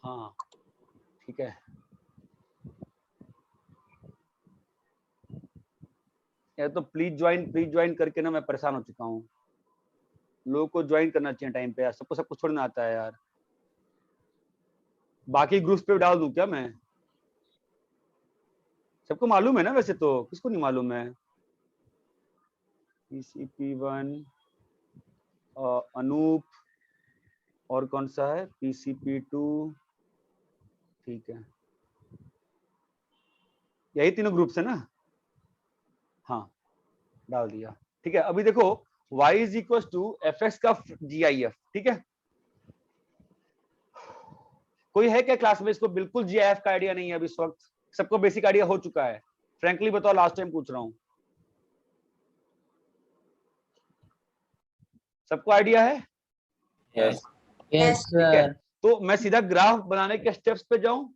हाँ ठीक है, या तो प्लीज ज्वाइन करके ना मैं परेशान हो चुका हूँ। लोगों को ज्वाइन करना चाहिए टाइम पे यार, सबको सब कुछ छोड़ना आता है यार। बाकी ग्रुप्स पे डाल दूं क्या मैं? सबको मालूम है ना वैसे तो, किसको नहीं मालूम है? PCP1 अनूप, और कौन सा है PCP2, ठीक है, यही तीनों ग्रुप्स है ना? हाँ डाल दिया, ठीक है। अभी देखो y is equal to fx का GIF, ठीक है। कोई है क्या क्लास में इसको बिल्कुल GIF का आइडिया नहीं है अभी इस वक्त? सबको बेसिक आइडिया हो चुका है? फ्रैंकली बताओ, लास्ट टाइम पूछ रहा हूं, सबको आइडिया है? यस यस ठीक है, सर। तो मैं सीधा ग्राफ बनाने के स्टेप्स पे जाऊं?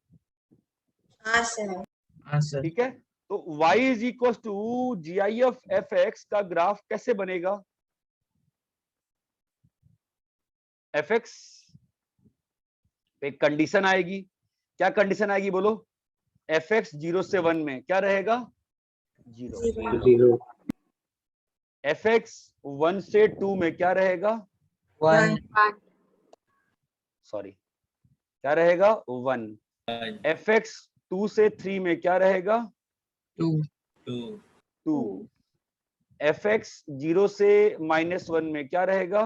हाँ सर। हाँ सर। ठीक है, तो y is equal to GIF fx का ग्राफ कैसे बनेगा? fx एक कंडीशन आएगी, क्या कंडीशन आएगी बोलो? fx 0 से 1 में क्या रहेगा? 0। 0 fx 1 से 2 में क्या रहेगा? 1 सॉरी, क्या रहेगा? 1। fx 2 से 3 में क्या रहेगा? 2 2। fx 0 से -1 में क्या रहेगा?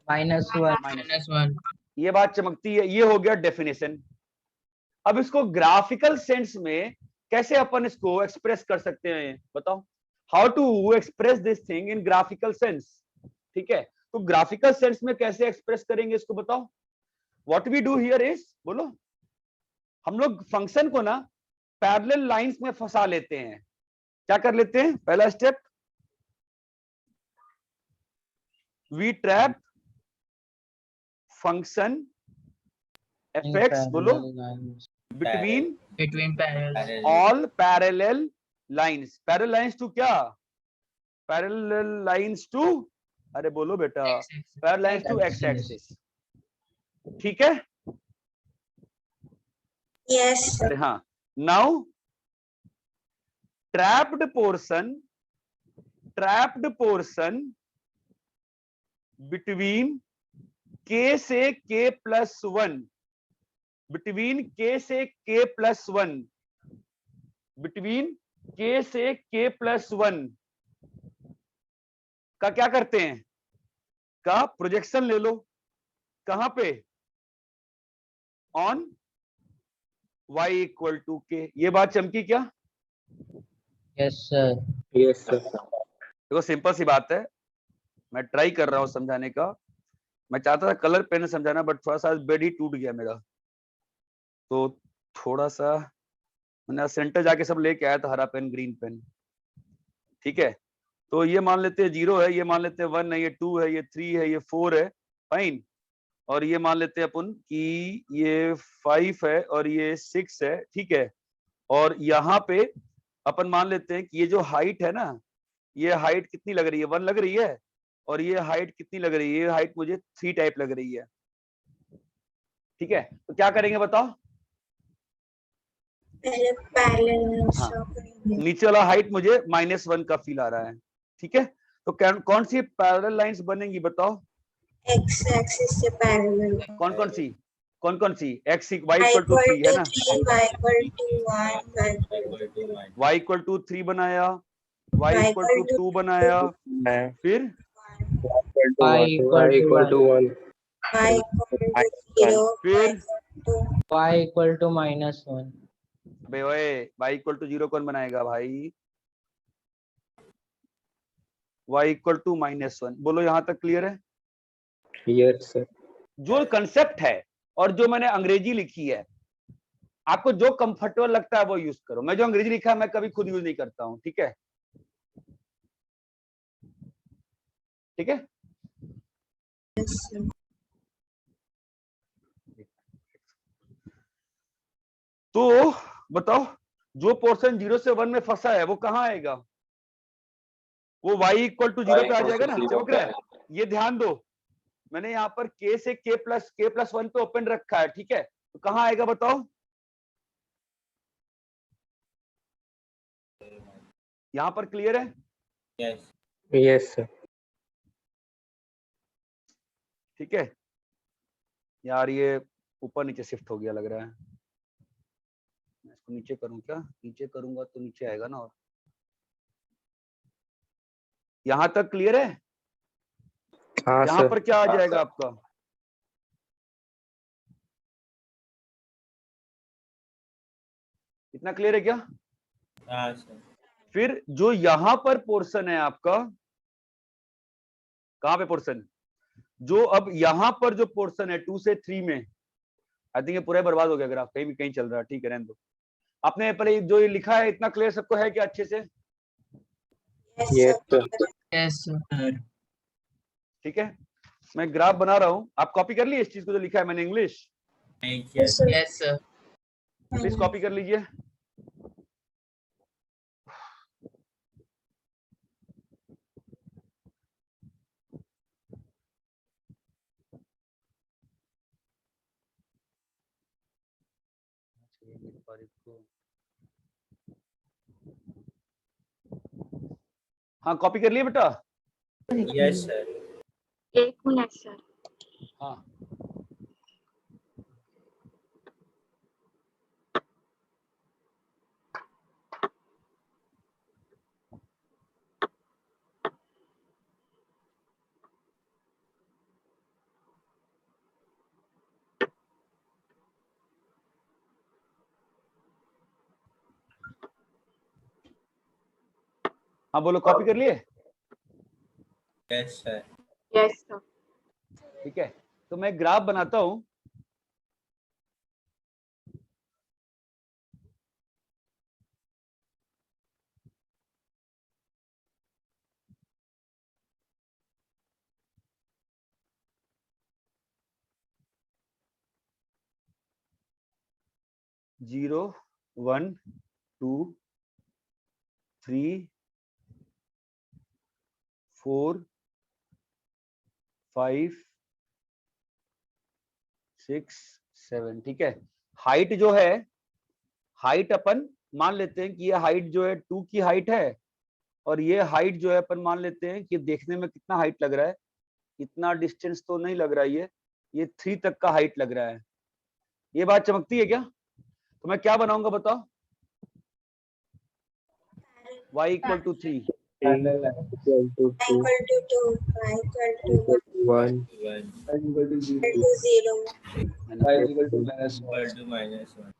-1 ये बात चमकती है, ये हो गया डेफिनेशन। अब इसको ग्राफिकल सेंस में कैसे अपन इसको एक्सप्रेस कर सकते हैं बताओ? How to express this thing in graphical sense, ठीक है। तो ग्राफिकल सेंस में कैसे एक्सप्रेस करेंगे इसको बताओ? What we do here is, बोलो, हम लोग फंक्शन को ना पैरेलल लाइंस में फंसा लेते हैं। क्या कर लेते हैं? पहला step, we trap function fx, बोलो, between parallel all parallel lines. Parallel lines to क्या? पैरेलल लाइंस टू, अरे बोलो बेटा, parallel lines to x axis, ठीक है। Yes sir. हाँ, now trapped portion between k से k प्लस 1, बिटवीन k से k प्लस 1, बिटवीन k से k प्लस 1 का क्या करते हैं? का प्रोजेक्शन ले लो। कहां पे? On y equal to k। ये बात चमकी क्या? Yes sir. यस सर देखो सिंपल सी बात है, मैं ट्राई कर रहा हूं समझाने का। मैं चाहता था कलर पेन समझाना, बट थोड़ा सा बेड ही टूट गया मेरा, तो थोड़ा सा मैंने सेंटर जाके सब लेके आया था, हरा पेन ग्रीन पेन, ठीक है। तो ये मान लेते हैं 0 है, ये मान लेते हैं 1 है, ये 2 है, ये 3 है, ये 4 है, फाइन। और ये मान लेते हैं अपन कि ये 5 है और ये 6 है, ठीक है। और यहाँ पे अपन मान लेते हैं कि ये जो हाइट है ना, ये हाइट कितनी लग रही है? 1 लग रही है। और ये हाइट कितनी लग रही है? ये हाइट मुझे 3 टाइप लग रही है, ठीक है। तो क्या करेंगे बताओ? पहले पैरेलल हाँ, शो करेंगे। नीचे वाला हाइट मुझे -1 का फील आ रहा है, ठीक है। तो कौन सी पैरेलल लाइंस बनेंगी बताओ? एक्स एक्सिस से पैरेलल। कौन कौन सी? x y y equal to 3 है ना? 3, y 1, y इक्वल टू 3 बनाया, y y इक्वल टू 2 बनाया, फिर y equal to 1 y 0, फिर y equal to -1 बे ओए, y इक्वल टू 0 कौन बनाएगा भाई? y equal to -1। बोलो यहां तक क्लियर है? यस सर जो कंसेप्ट है और जो मैंने अंग्रेजी लिखी है, आपको जो कंफर्टेबल लगता है वो यूज करो। मैं जो अंग्रेजी लिखा है मैं कभी खुद यूज नहीं करता हूं, ठीक है, ठीक है। तो बताओ, जो पोर्शन 0 से 1 में फंसा है वो कहां आएगा? वो y इक्वल टू 0 पे आ जाएगा ना? चमक रहा है? ये ध्यान दो, मैंने यहाँ पर k से k प्लस 1 पे ओपन रखा है, ठीक है। तो कहाँ आएगा बताओ? यहाँ पर क्लियर है? Yes. Yes, sir. ठीक है यार, ये ऊपर नीचे शिफ्ट हो गया लग रहा है। मैं इसको नीचे करूं क्या? नीचे करूंगा तो नीचे आएगा ना। और यहाँ तक क्लियर है? हाँ यहाँ सर। पर क्या आ जाएगा आपका? इतना क्लियर है क्या? हाँ सर। फिर जो यहाँ पर पोर्शन है आपका, कहाँ पे पोर्शन? जो अब यहाँ पर जो पोर्शन है 2 से 3 में, आई थिंक ये पूरा ही बर्बाद हो गया। अगर आप कहीं भी कहीं चल रहा है, ठीक है, रहने दो। आपने पहले जो ये लिखा है इतना क्लियर सबको है क्या अच्छे से? Yes, sir. Yes, sir. ठीक है, मैं ग्राफ बना रहा हूँ। आप कॉपी कर लिए इस चीज को जो लिखा है मैंने English? Yes, sir. Yes, sir. Please copy कर लीजिए। हाँ कॉपी कर लिए बेटा? Yes, sir. एक मिनट सर। हाँ हाँ बोलो, कॉपी कर लिए? Yes, sir. Yes sir. ठीक है, तो मैं ग्राफ बनाता हूं। जीरो 1 2 3 4 5 6 7। ठीक है, हाइट जो है, हाइट अपन मान लेते हैं कि ये हाइट जो है 2 की हाइट है, और ये हाइट जो है अपन मान लेते हैं कि देखने में कितना हाइट लग रहा है, इतना डिस्टेंस तो नहीं लग रहा है, ये 3 तक का हाइट लग रहा है। ये बात चमकती है क्या? तो मैं क्या बनाऊंगा बताओ? y equal to 3, Equal to I equal to 2, I equal to 1, 1. equal to 0. y equal to -1.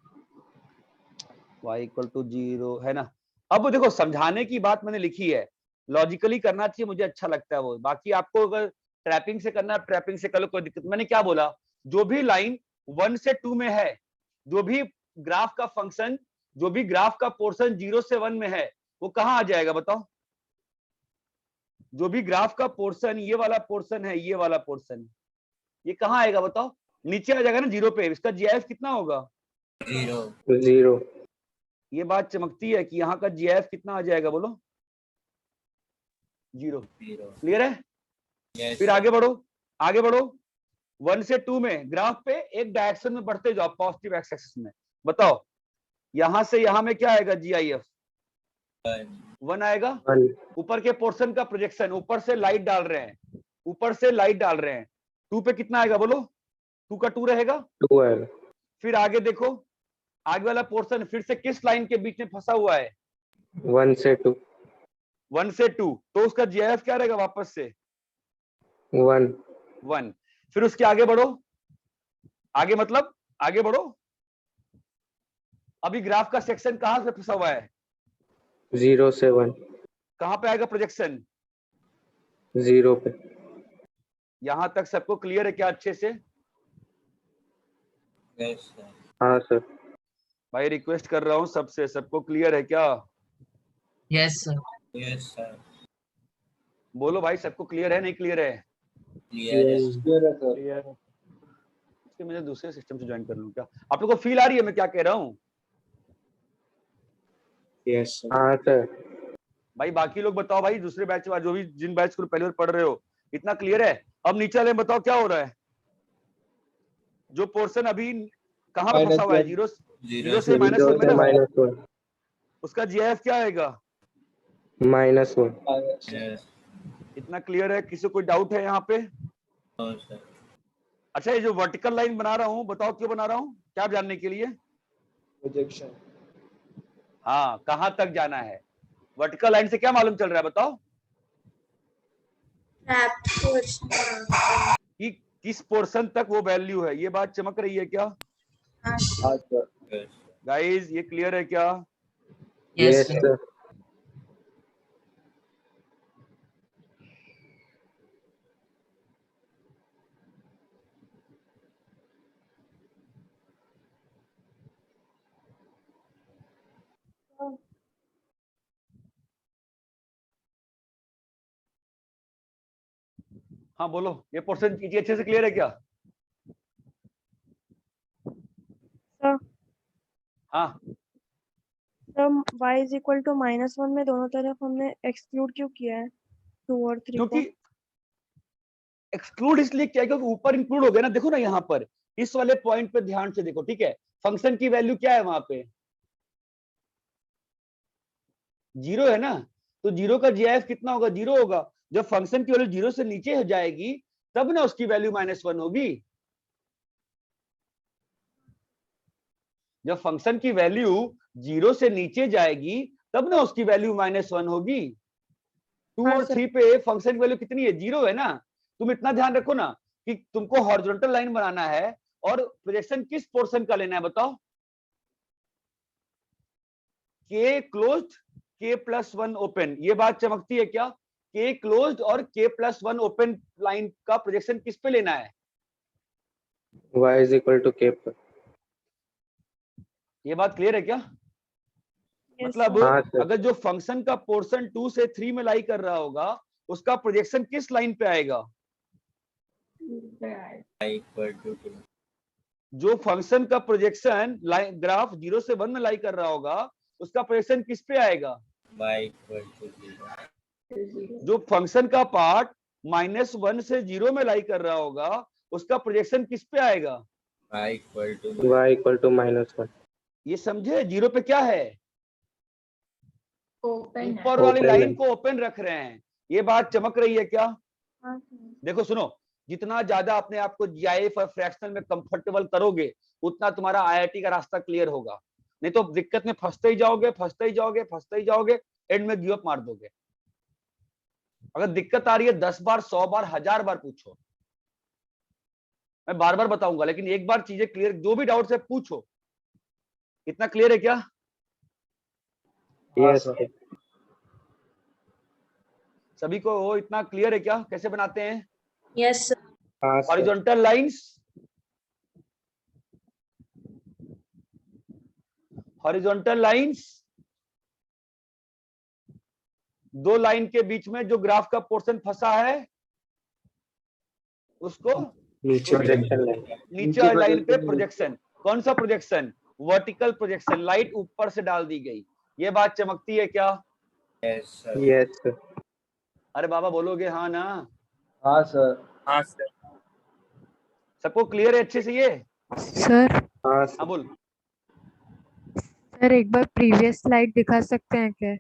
y equal to 0 है ना। अब देखो, समझाने की बात मैंने लिखी है, लॉजिकली करना चाहिए, मुझे अच्छा लगता है वो। बाकी आपको अगर ट्रैपिंग से करना है, ट्रैपिंग से कर लो, कोई दिक्कत। मैंने क्या बोला? जो भी लाइन 1 से 2 में है, जो भी ग्राफ का फंक्शन, जो भी ग्राफ का पोर्शन 0 से 1 में है, वो कहाँ आ जाएगा बताओ? जो भी ग्राफ का पोर्शन, ये वाला पोर्शन है, ये वाला पोर्शन, ये कहाँ आएगा बताओ? नीचे आ जाएगा ना 0 पे। इसका जीआईएफ कितना होगा? 0. ये बात चमकती है कि यहाँ का जीआईएफ कितना आ जाएगा बोलो? 0। क्लियर है? Yes. फिर आगे बढ़ो, आगे बढ़ो। 1 से 2 में ग्राफ पे एक डायरेक्शन में बढ़ते जाओ, पॉजिटिव एक्स एक्सिस में। बताओ यहां से यहां में क्या आएगा? जीआईएफ 1 आएगा। 1. ऊपर के पोर्शन का प्रोजेक्शन, ऊपर से लाइट डाल रहे हैं, ऊपर से लाइट डाल रहे हैं। 2 पे कितना आएगा बोलो? 2 का 2 रहेगा। 2 आएगा। फिर आगे देखो, आगे वाला पोर्शन फिर से किस लाइन के बीच में फंसा हुआ है? 1 से 2. 1 से 2, तो उसका जीआईएफ क्या रहेगा वापस से? 1. फिर उसके आगे बढ़ो, आगे मतलब आगे बढ़ो। अभी ग्राफ का सेक्शन कहां से फंसा हुआ है? 0 से 1. कहां पे आएगा प्रोजेक्शन? 0 पे. यहां तक सबको क्लियर है क्या अच्छे से? हाँ सर. भाई रिक्वेस्ट कर रहा हूं सबसे, सबको क्लियर है क्या? Yes, sir. बोलो भाई, सबको क्लियर है नहीं क्लियर है? इसके मुझे दूसरे सिस्टम से ज्वाइन कर लूं क्या? आप लोगों को फील आ रही है मैं क्या कह रहा हूं? हाँ सर. भाई बाकी लोग बताओ भाई, दूसरे बैच वाले जो भी जिन बैच को पहली बार पढ़ रहे हो, इतना क्लियर है? अब नीचे वाले बताओ क्या हो रहा है? जो पोर्शन अभी कहाँ पे फंसा हुआ है? जीरो से माइनस जीरो वन में से ना, -1 उसका जीआईएफ क्या आएगा? -1। इतना क्लियर है? किसी को कोई डाउट है यहाँ पे? अच्छा, ये जो वर्टिकल लाइन बना रहा हूँ, बताओ क्यों बना रहा हूँ? क्या जानने के लिए? प्रोजेक्शन। हाँ, कहाँ तक जाना है? वर्टिकल लाइन से क्या मालूम चल रहा है बताओ? Trapped portion. कि किस पोर्शन तक वो वैल्यू है, ये बात चमक रही है क्या हाँ, हाँ सर। गाइस? ये क्लियर है क्या? Yes, yes sir. सर। हाँ बोलो, ये पोर्शन कीजिए, अच्छे से क्लियर है क्या? सर हाँ, sir y is equal to -1 में दोनों तरफ हमने एक्सक्लूड क्यों किया है 2 और 3 को? क्योंकि एक्सक्लूड इसलिए किया क्योंकि ऊपर इंक्लूड हो गया ना। देखो ना यहाँ पर, इस वाले पॉइंट पे ध्यान से देखो, ठीक है? फंक्शन की वैल्यू क्या है वहां पे? 0 है ना, तो 0 का जीआईएफ कितना होगा? 0 होगा। जब फंक्शन की वैल्यू 0 से नीचे हो जाएगी तब ना उसकी वैल्यू -1 होगी। जब फंक्शन की वैल्यू 0 से नीचे जाएगी तब ना उसकी वैल्यू -1 होगी। 2 हाँ और सर। 3 पे फंक्शन की वैल्यू कितनी है? 0 है ना। तुम इतना ध्यान रखो ना कि तुमको हॉरिजॉन्टल लाइन बनाना है और प्रोजेक्शन किस पोर्शन का लेना है बताओ? के क्लोज्ड, के प्लस 1 ओपन। ये बात चमकती है क्या? के क्लोज्ड और के प्लस 1 ओपन लाइन का प्रोजेक्शन किस पे लेना है? y is equal to k पर। ये बात क्लियर है क्या? Yes, मतलब sir. हाँ सर। अगर जो फंक्शन का पोर्शन 2 से 3 में लाई कर रहा होगा उसका प्रोजेक्शन किस लाइन पे आएगा? जो फंक्शन का प्रोजेक्शन लाइन ग्राफ 0 से 1 में लाई कर रहा होगा उसका प्रोजेक्शन किस पे आएगा? जो फंक्शन का पार्ट -1 से 0 में लाई कर रहा होगा उसका प्रोजेक्शन किस पे आएगा? y equal to -1। ये समझे? 0 पे क्या है? ओपन ऊपर वाली Open लाइन है। को ओपन रख रहे हैं। ये बात चमक रही है क्या? हाँ सर। देखो सुनो, जितना ज्यादा अपने आप को जीआईएफ और फ्रैक्शनल में कंफर्टेबल करोगे उतना तुम्हारा आईआईटी का रास्ता क्लियर होगा। नहीं तो दिक्कत में फंसते ही जाओगे, फंसते ही जाओगे, फंसते ही जाओगे, एंड में गिव अप मार दोगे। अगर दिक्कत आ रही है 10 बार, 100 बार, 1000 बार पूछो। मैं बार बार बताऊंगा लेकिन एक बार चीजें क्लियर, जो भी डाउट है पूछो। इतना क्लियर है क्या? Yes sir. सभी को वो इतना क्लियर है क्या? कैसे बनाते हैं yes, sir. हाँ sir. Horizontal lines? Horizontal lines दो लाइन के बीच में जो ग्राफ का पोर्शन फंसा है उसको नीचे प्रोजेक्शन लाइन। नीचे वाली लाइन पे प्रोजेक्शन। कौन सा प्रोजेक्शन? Vertical projection. लाइट ऊपर से डाल दी गई। ये बात चमकती है क्या? Yes sir. अरे बाबा बोलोगे हाँ ना? हाँ सर। हाँ सर। सबको क्लियर है अच्छे से ये? सर हाँ हाँ सर। बोल। सर एक बार प्रीवियस स्लाइड दिखा सकते हैं क्या?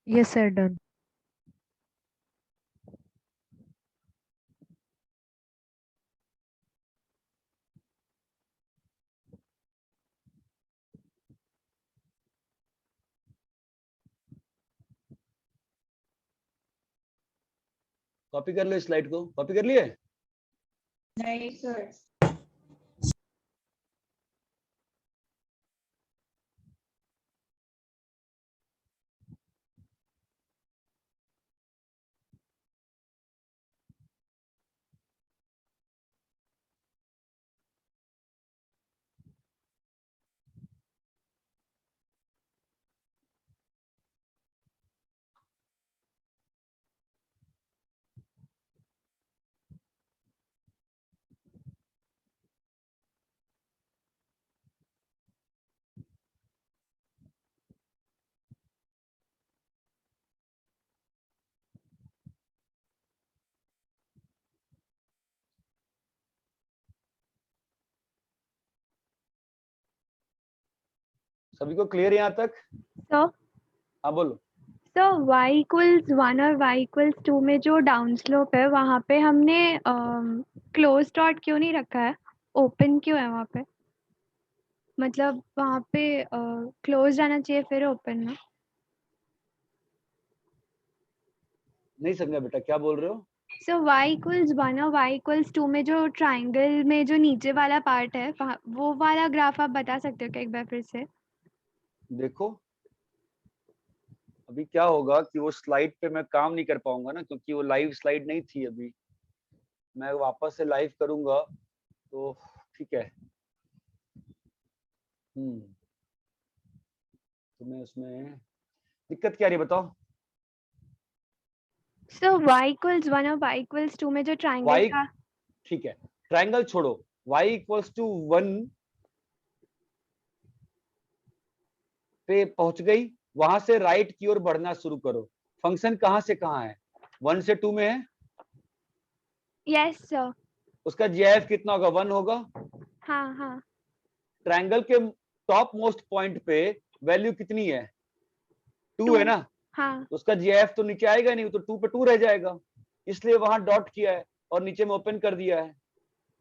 Yes sir, done. कॉपी कर लो इस स्लाइड को। कॉपी कर लिए? नहीं सर। सभी को क्लियर है यहाँ तक? सर हाँ बोलो। सर y इक्वल्स 1 और y इक्वल्स 2 में जो डाउन स्लोप है वहाँ पे हमने क्लोज डॉट क्यों नहीं रखा है, ओपन क्यों है वहाँ पे? मतलब वहाँ पे क्लोज आना चाहिए फिर ओपन ना। नहीं समझा बेटा, क्या बोल रहे हो? सो y इक्वल्स 1 और y इक्वल्स 2 में जो ट्राइंगल में जो नीचे वाला पार्ट है वो वाला ग्राफ आप बता सकते हो क्या एक बार फिर से? देखो अभी क्या होगा कि वो स्लाइड पे मैं काम नहीं कर पाऊंगा ना, क्योंकि वो लाइव स्लाइड नहीं थी। अभी मैं वापस से लाइव करूंगा तो ठीक है। तो मैं उसमें दिक्कत क्या आ रही है बताओ? सो y इक्वल्स 1 और y इक्वल्स 2 में जो ट्राइंगल y का, ठीक है, ट्रायंगल छोड़ो, y इक्वल्स टू 1 पे पहुंच गई, वहां से राइट की ओर बढ़ना शुरू करो। फंक्शन कहां से कहां है? 1 से 2 में है। Yes sir. उसका GIF कितना होगा? 1 होगा। हाँ हाँ ट्रायंगल के टॉप मोस्ट पॉइंट पे वैल्यू कितनी है? 2 है ना। हाँ उसका GIF तो नीचे आएगा नहीं, तो 2 पे 2 रह जाएगा, इसलिए वहां डॉट किया है और नीचे में ओपन कर दिया है।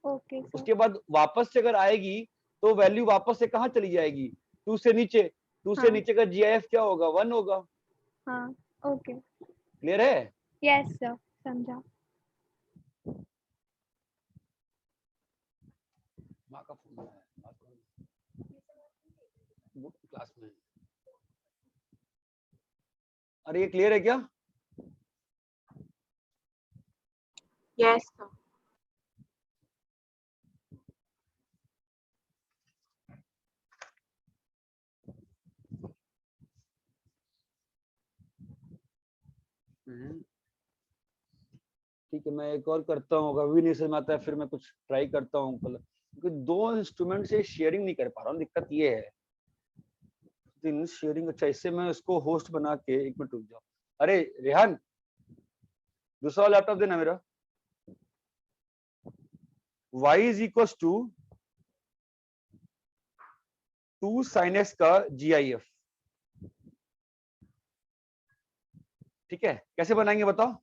Okay sir. उसके बाद वापस से अगर आएगी तो वैल्यू वापस से कहां चली जाएगी? 2 से नीचे। 2 से हाँ। नीचे का GIF क्या होगा? 1 होगा। हाँ ओके। क्लियर है? यस सर समझा। माँ का फोन है, बात करो। वो क्लास में है। अरे ये क्लियर है क्या? Yes, sir. ठीक है, मैं एक और करता हूँ, अगर भी नहीं समझ में आता है फिर मैं कुछ ट्राई करता हूँ कल, क्योंकि 2 इंस्ट्रूमेंट से शेयरिंग नहीं कर पा रहा हूँ। दिक्कत ये है शेयरिंग। अच्छा, इससे मैं उसको होस्ट बना के, 1 मिनट रुक जाओ। अरे रेहान, दूसरा लैपटॉप देना मेरा। y is equal to 2 sin x का GIF। ठीक है, कैसे बनाएंगे बताओ?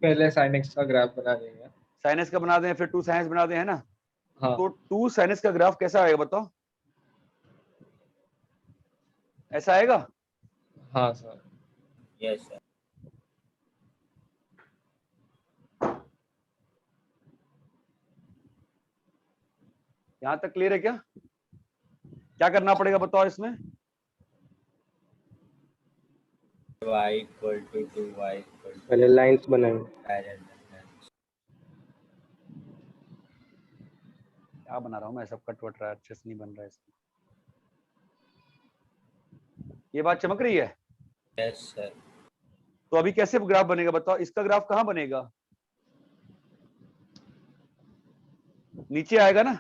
पहले sin x का ग्राफ बना देंगे। sin x का बना दें, फिर 2 sin x बना दें, है ना? हाँ। तो 2 sin x का ग्राफ कैसा आएगा बताओ? ऐसा आएगा? हाँ सर। Yes sir. यहां तक क्लियर है क्या? क्या करना पड़ेगा बताओ इसमें? y equal to 2y equal to पहले लाइंस बनाएंगे। क्या बना रहा हूं मैं, सब कट वट रहा है, अच्छे से नहीं बन रहा है इसमें। ये बात चमक रही है? Yes sir. तो अभी कैसे ग्राफ बनेगा बताओ? इसका ग्राफ कहां बनेगा? नीचे आएगा ना,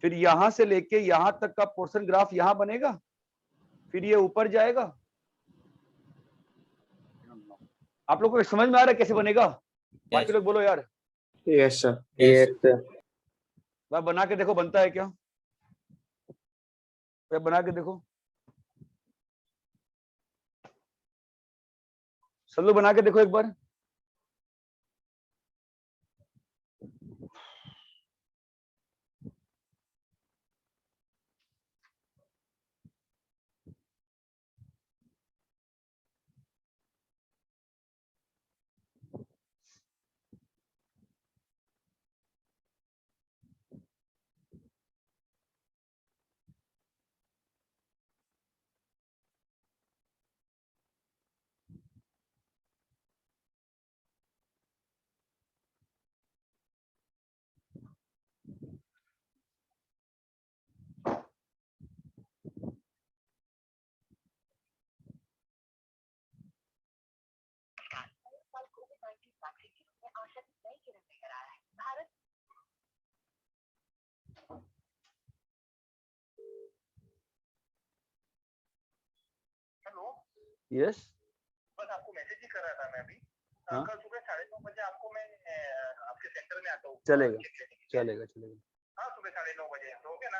फिर यहां से लेके यहां तक का पोर्शन ग्राफ यहां बनेगा, फिर ये ऊपर जाएगा। आप लोगों को समझ में आ रहा है कैसे बनेगा? बाकी लोग बोलो यार। Yes sir. Yes sir. वह बना के देखो बनता है क्या? वह बना के देखो, सब लोग बना के देखो एक बार। यस, बस आपको मैसेज ही कर रहा था मैं अभी। हाँ? कल सुबह 9:30 बजे आपको मैं आपके सेंटर में आता हूँ। चलेगा चलेगा चलेगा। हाँ, सुबह 9:30 बजे, तो हो गया ना?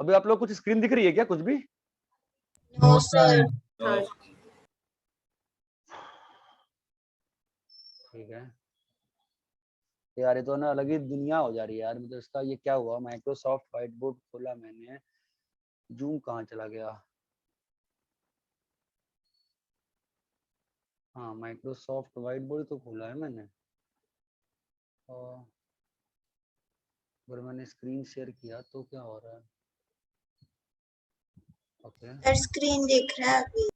अभी आप लोग कुछ स्क्रीन दिख रही है क्या कुछ भी? No, sir. ठीक है यार, ये तो ना अलग ही दुनिया हो जा रही है यार। मतलब इसका ये क्या हुआ, माइक्रोसॉफ्ट व्हाइट बोर्ड खोला मैंने, जूम कहाँ चला गया? हाँ माइक्रोसॉफ्ट व्हाइट बोर्ड तो खोला है मैंने, और अगर मैंने स्क्रीन शेयर किया तो क्या हो रहा है? ओके सर स्क्रीन दिख रहा है अभी।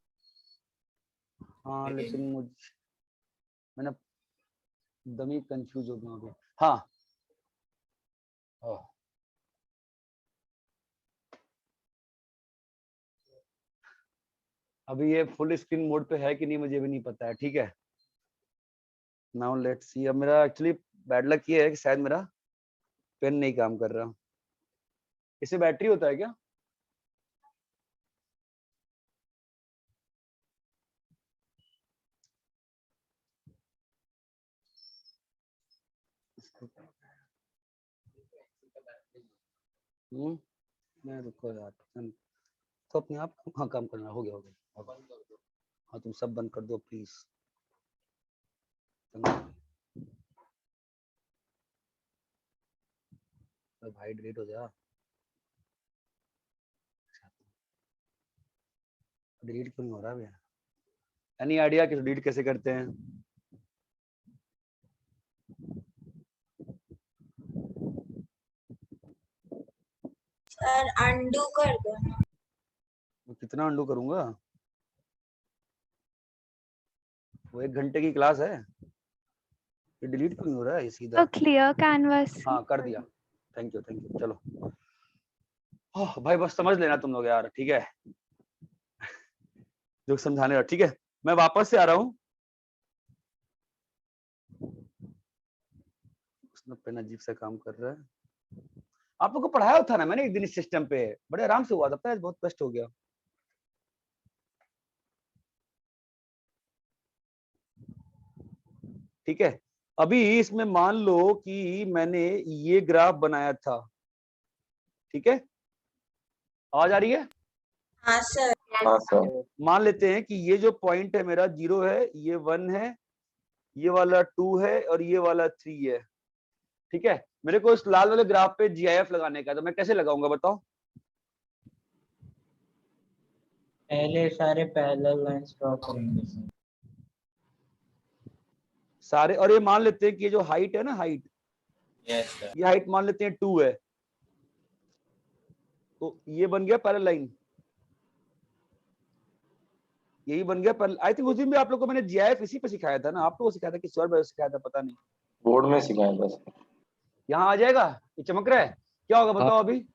हाँ लेकिन मैंने दमी कंफ्यूज हो गया अभी। हाँ ओह, अभी ये फुल स्क्रीन मोड पे है कि नहीं मुझे भी नहीं पता है। ठीक है नाउ लेट्स सी। अब मेरा एक्चुअली बैड लक ये है कि शायद मेरा पेन नहीं काम कर रहा। इससे बैटरी होता है क्या? मैं रुको यार, तो अपने आप हाँ काम करना हो गया हाँ तुम सब बंद कर दो प्लीज। भाई डिलीट हो जा, डिलीट क्यों नहीं हो रहा भैया? एनी आइडिया कि डिलीट कैसे करते हैं? सर अनडू कर दो ना। कितना अंडू करूंगा? वो 1 घंटे की क्लास है, ये डिलीट क्यों नहीं हो रहा है सीधा? तो क्लियर कैनवस। हाँ कर दिया, थैंक यू चलो। ओह भाई बस समझ लेना तुम लोग यार, ठीक है जो समझाने रहा। ठीक है मैं वापस से आ रहा हूँ। उसने पेन अजीब सा काम कर रहा है। आप लोग को पढ़ाया था ना मैंने एक दिन इस सिस्टम पे, बड़े आराम से हुआ था, पता है बहुत कष्ट हो गया। ठीक है अभी इसमें मान लो कि मैंने ये ग्राफ बनाया था, ठीक है आवाज आ रही है? हाँ सर। हाँ सर। मान लेते हैं कि ये जो पॉइंट है मेरा 0 है, ये 1 है, ये वाला 2 है और ये वाला 3 है। ठीक है मेरे को इस लाल वाले ग्राफ पे GIF लगाने का, तो मैं कैसे लगाऊंगा बताओ? पहले सारे पैरेलल लाइंस ड्रॉ करेंगे सर। सारे, और ये मान लेते हैं कि ये जो हाइट है ना, हाइट यस सर। ये हाइट मान लेते हैं 2 है, तो ये बन गया पैरेलल लाइन, यही बन गया पैरेलल। आई थिंक उस दिन भी आप लोगों को मैंने GIF इसी पे सिखाया था ना, आप लोगों को सिखाया था कि सर पे सिखाया था पता नहीं, बोर्ड में सिखाया था सर। यहाँ आ जाएगा, ये चमक रहा है क्या होगा बताओ? अभी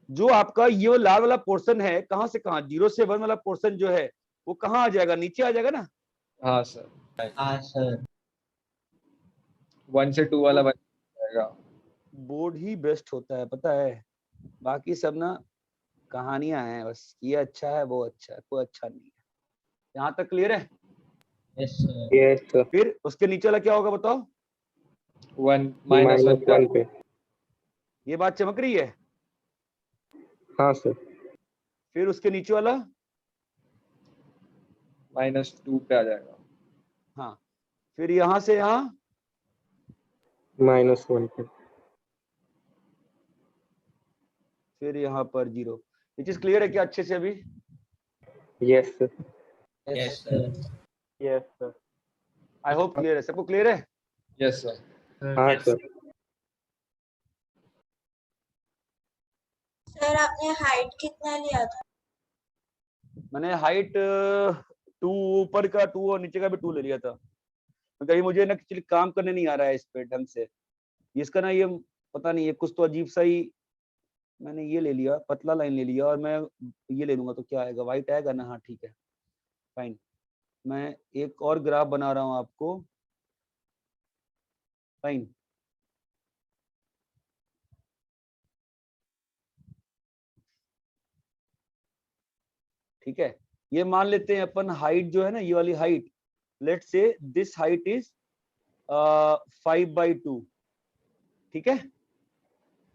जो आपका ये लाल वाला पोर्शन है, कहां से कहां, 0 से 1 वाला पोर्शन जो है वो कहां आ जाएगा? नीचे आ जाएगा ना? हाँ सर। हाँ सर। 1 से 2 वाला बन जाएगा। बोर्ड ही बेस्ट होता है पता है, बाकी सब ना कहानियां हैं बस, ये अच्छा है वो अच्छा है, कोई अच्छा नहीं है। यहाँ तक क्लियर है? Yes sir. Yes sir. फिर उसके नीचे वाला क्या होगा बताओ? 1 -1 पे। ये बात चमक रही है? हाँ सर। फिर उसके नीचे वाला -2 पे आ जाएगा। हाँ, फिर यहाँ से यहाँ -1 पे। फिर यहाँ पर 0। ये चीज क्लियर है क्या अच्छे से अभी? Yes sir. Yes sir. Yes sir. I hope clear है, सबको क्लियर है? Yes sir. हाँ सर। सर आपने हाइट कितना लिया था? मैंने हाइट 2 ऊपर का 2 और नीचे का भी 2 ले लिया था, कहीं मुझे ना एक्चुअली काम करने नहीं आ रहा है इस पे ढंग से। इसका ना ये पता नहीं, ये कुछ तो अजीब सा ही, मैंने ये ले लिया पतला लाइन ले लिया, और मैं ये ले लूंगा तो क्या आएगा? वाइट आएगा ना? हाँ ठीक है फाइन। मैं एक और ग्राफ बना रहा हूँ आपको, फाइन। ठीक है ये मान लेते हैं अपन हाइट जो है ना, ये वाली height, let's say this height is 5/2, ठीक है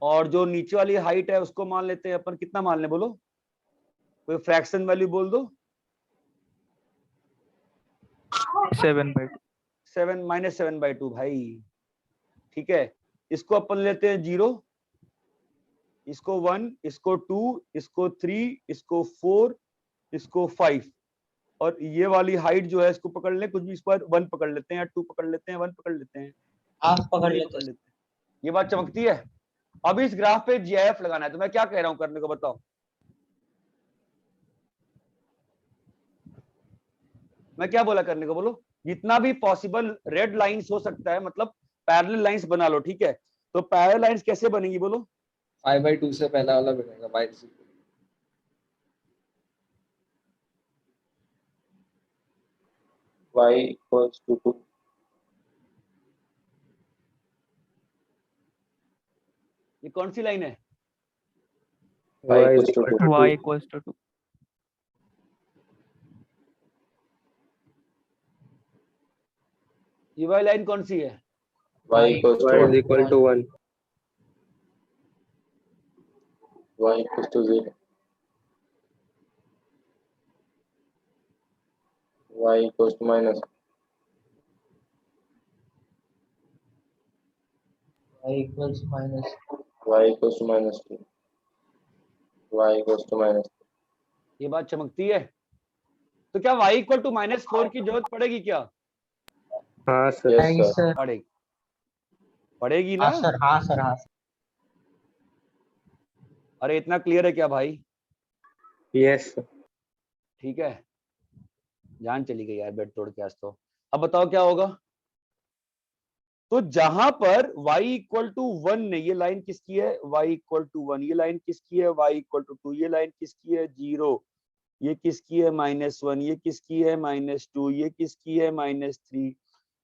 और जो नीचे वाली हाइट है उसको मान लेते हैं अपन, कितना मान ले बोलो, कोई फ्रैक्शन वैल्यू बोल दो। 7/2 -7/2 भाई, ठीक है। इसको अपन लेते हैं 0, इसको 1, इसको 2, इसको 3, इसको 4, इसको 5, और ये वाली हाइट जो है इसको पकड़ ले, कुछ भी, इस पर 1 पकड़ लेते हैं या 2 पकड़ लेते हैं, 1 पकड़ लेते हैं, हाफ पकड़ 3 लेते पकड़ लेते हैं। ये बात चमकती है। अब इस ग्राफ पे जीआईएफ लगाना है, तो मैं क्या कह रहा हूं करने को, बताओ। मैं क्या बोला करने को, बोलो। जितना भी पॉसिबल रेड लाइंस हो सकता है, मतलब पैरेलल लाइंस बना लो, ठीक है। तो पैरेलल लाइंस कैसे बनेंगी बोलो। 5/2 से पहला वाला बनेगा y equals to 2. ये कौन सी लाइन है? y equals to 2. y equals to 2. ये वाली लाइन कौन सी है? y equals to 1. y equals to 0. y equals to minus. y equals minus. y equals to minus 2. y equals to minus 2. ये बात चमकती है। तो क्या y इक्वल टू -4 की जरूरत पड़ेगी क्या? हाँ सर। नहीं सर। पड़ेगी, पड़ेगी ना? हाँ सर, हाँ सर, हाँ। अरे इतना क्लियर है क्या भाई? Yes sir. ठीक है, जान चली गई यार बेड तोड़ के आज तो। अब बताओ क्या होगा। तो जहां पर y इक्वल टू 1 ने, ये लाइन किसकी है? y equal to 1। ये लाइन किसकी है? y equal to 2। ये लाइन किसकी है? 0। ये किसकी है? -1। ये किसकी है? -2। ये किसकी है? -3।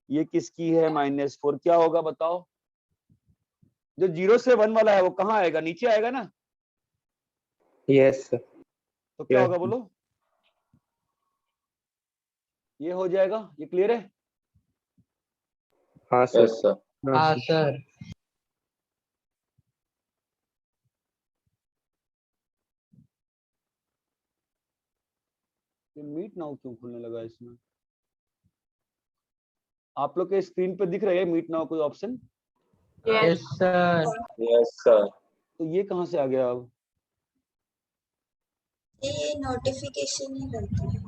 ये किसकी है? -4। क्या होगा बताओ? जो 0 से 1 वाला है वो कहाँ आएगा? नीचे आएगा ना? Yes sir. तो क्या Yes. होगा बोलो? ये हो जाएगा। ये क्लियर है? हाँ सर। Yes sir. हाँ सर। ये मीट नाउ क्यों खुलने लगा इसमें? आप लोग के स्क्रीन पे दिख रहा है मीट नाउ कोई option? Yes sir. Yes sir. तो ये कहाँ से आ गया अब? ये नोटिफिकेशन ही रहता है।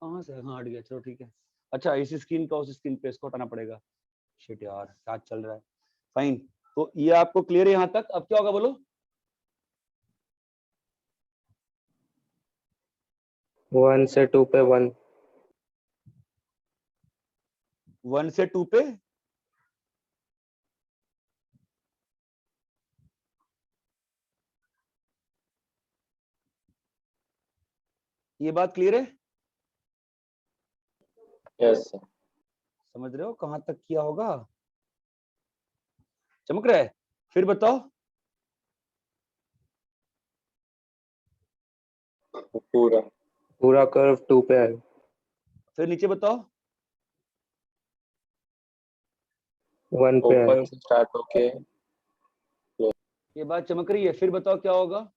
कहाँ से? हाँ हट गया, चलो ठीक है। अच्छा, इस स्क्रीन का उस स्क्रीन पे इसको हटाना पड़ेगा। शिट यार, क्या चल रहा है। फाइन, तो ये आपको क्लियर है यहाँ तक। अब क्या होगा बोलो? 1 से 2 पे 1। 1 से 2 पे ये बात क्लियर है? Yes sir. समझ रहे हो कहाँ तक किया होगा? चमक रहा है? फिर बताओ। पूरा कर्व 2 पे है। फिर नीचे बताओ। 1 पे ओपन से स्टार्ट होके। ये बात चमक रही है? फिर बताओ क्या होगा?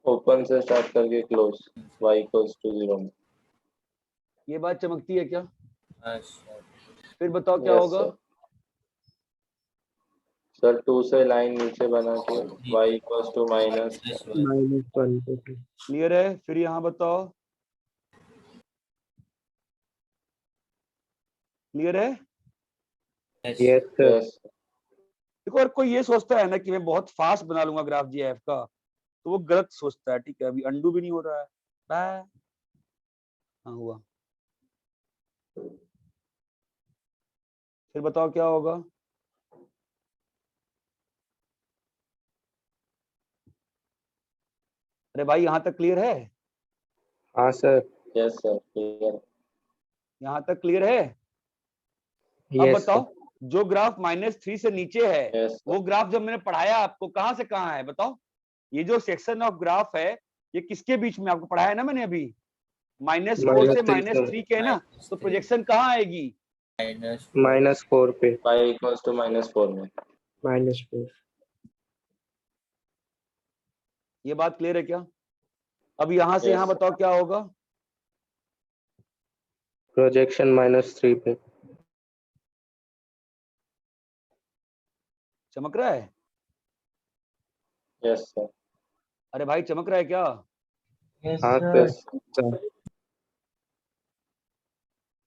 ओपन से स्टार्ट करके क्लोज। y equals to 0। ये बात चमकती है क्या? अच्छा। फिर बताओ क्या होगा? सर 2 से लाइन नीचे बना के y इक्वल्स टू -1। क्लियर है? फिर यहाँ बताओ। क्लियर है? Yes sir. देखो, और कोई ये सोचता है ना कि मैं बहुत फास्ट बना लूंगा ग्राफ जीआईएफ का, तो वो गलत सोचता है। ठीक है, अभी अंडू भी नहीं हो रहा है। बाय। हाँ हुआ। फिर बताओ क्या होगा? अरे भाई यहाँ तक क्लियर है? हाँ सर। Yes sir clear. यहाँ तक क्लियर है? अब बताओ, जो ग्राफ -3 से नीचे है, वो ग्राफ जब मैंने पढ़ाया आपको, कहाँ से कहाँ है बताओ? ये जो सेक्शन ऑफ ग्राफ है, ये किसके बीच में आपको पढ़ाया है ना मैंने अभी? -4 से -3 के है ना? तो प्रोजेक्शन कहाँ आएगी? -4 पे y इक्वल्स टू -4 में -4। ये बात क्लियर है क्या? अब यहाँ से यहाँ Yes. बताओ क्या होगा? प्रोजेक्शन -3 पे। चमक रहा है? Yes sir. अरे भाई चमक रहा है क्या? हाँ सर।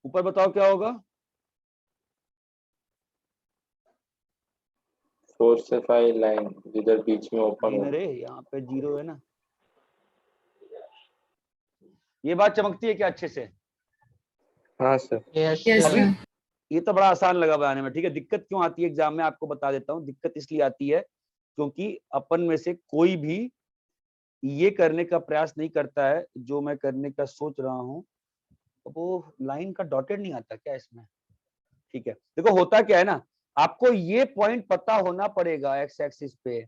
ऊपर बताओ क्या होगा? 4 से 5 लाइन जिधर बीच में ओपन नहीं हो। ना रे, यहाँ पे 0 है ना। ये बात चमकती है क्या अच्छे से? हाँ सर। अभी ये तो बड़ा आसान लगा बनाने में, ठीक है। दिक्कत क्यों आती है एग्जाम में आपको बता देता हूँ। दिक्कत इसलिए आती है क्योंकि अपन में से कोई भी ये करने का प्रयास नहीं करता है जो मैं करने का सोच रहा हूँ। वो लाइन का डॉटेड नहीं आता क्या इसमें? ठीक है, देखो होता क्या है ना, आपको ये पॉइंट पता होना पड़ेगा एक्स एक्सिस पे।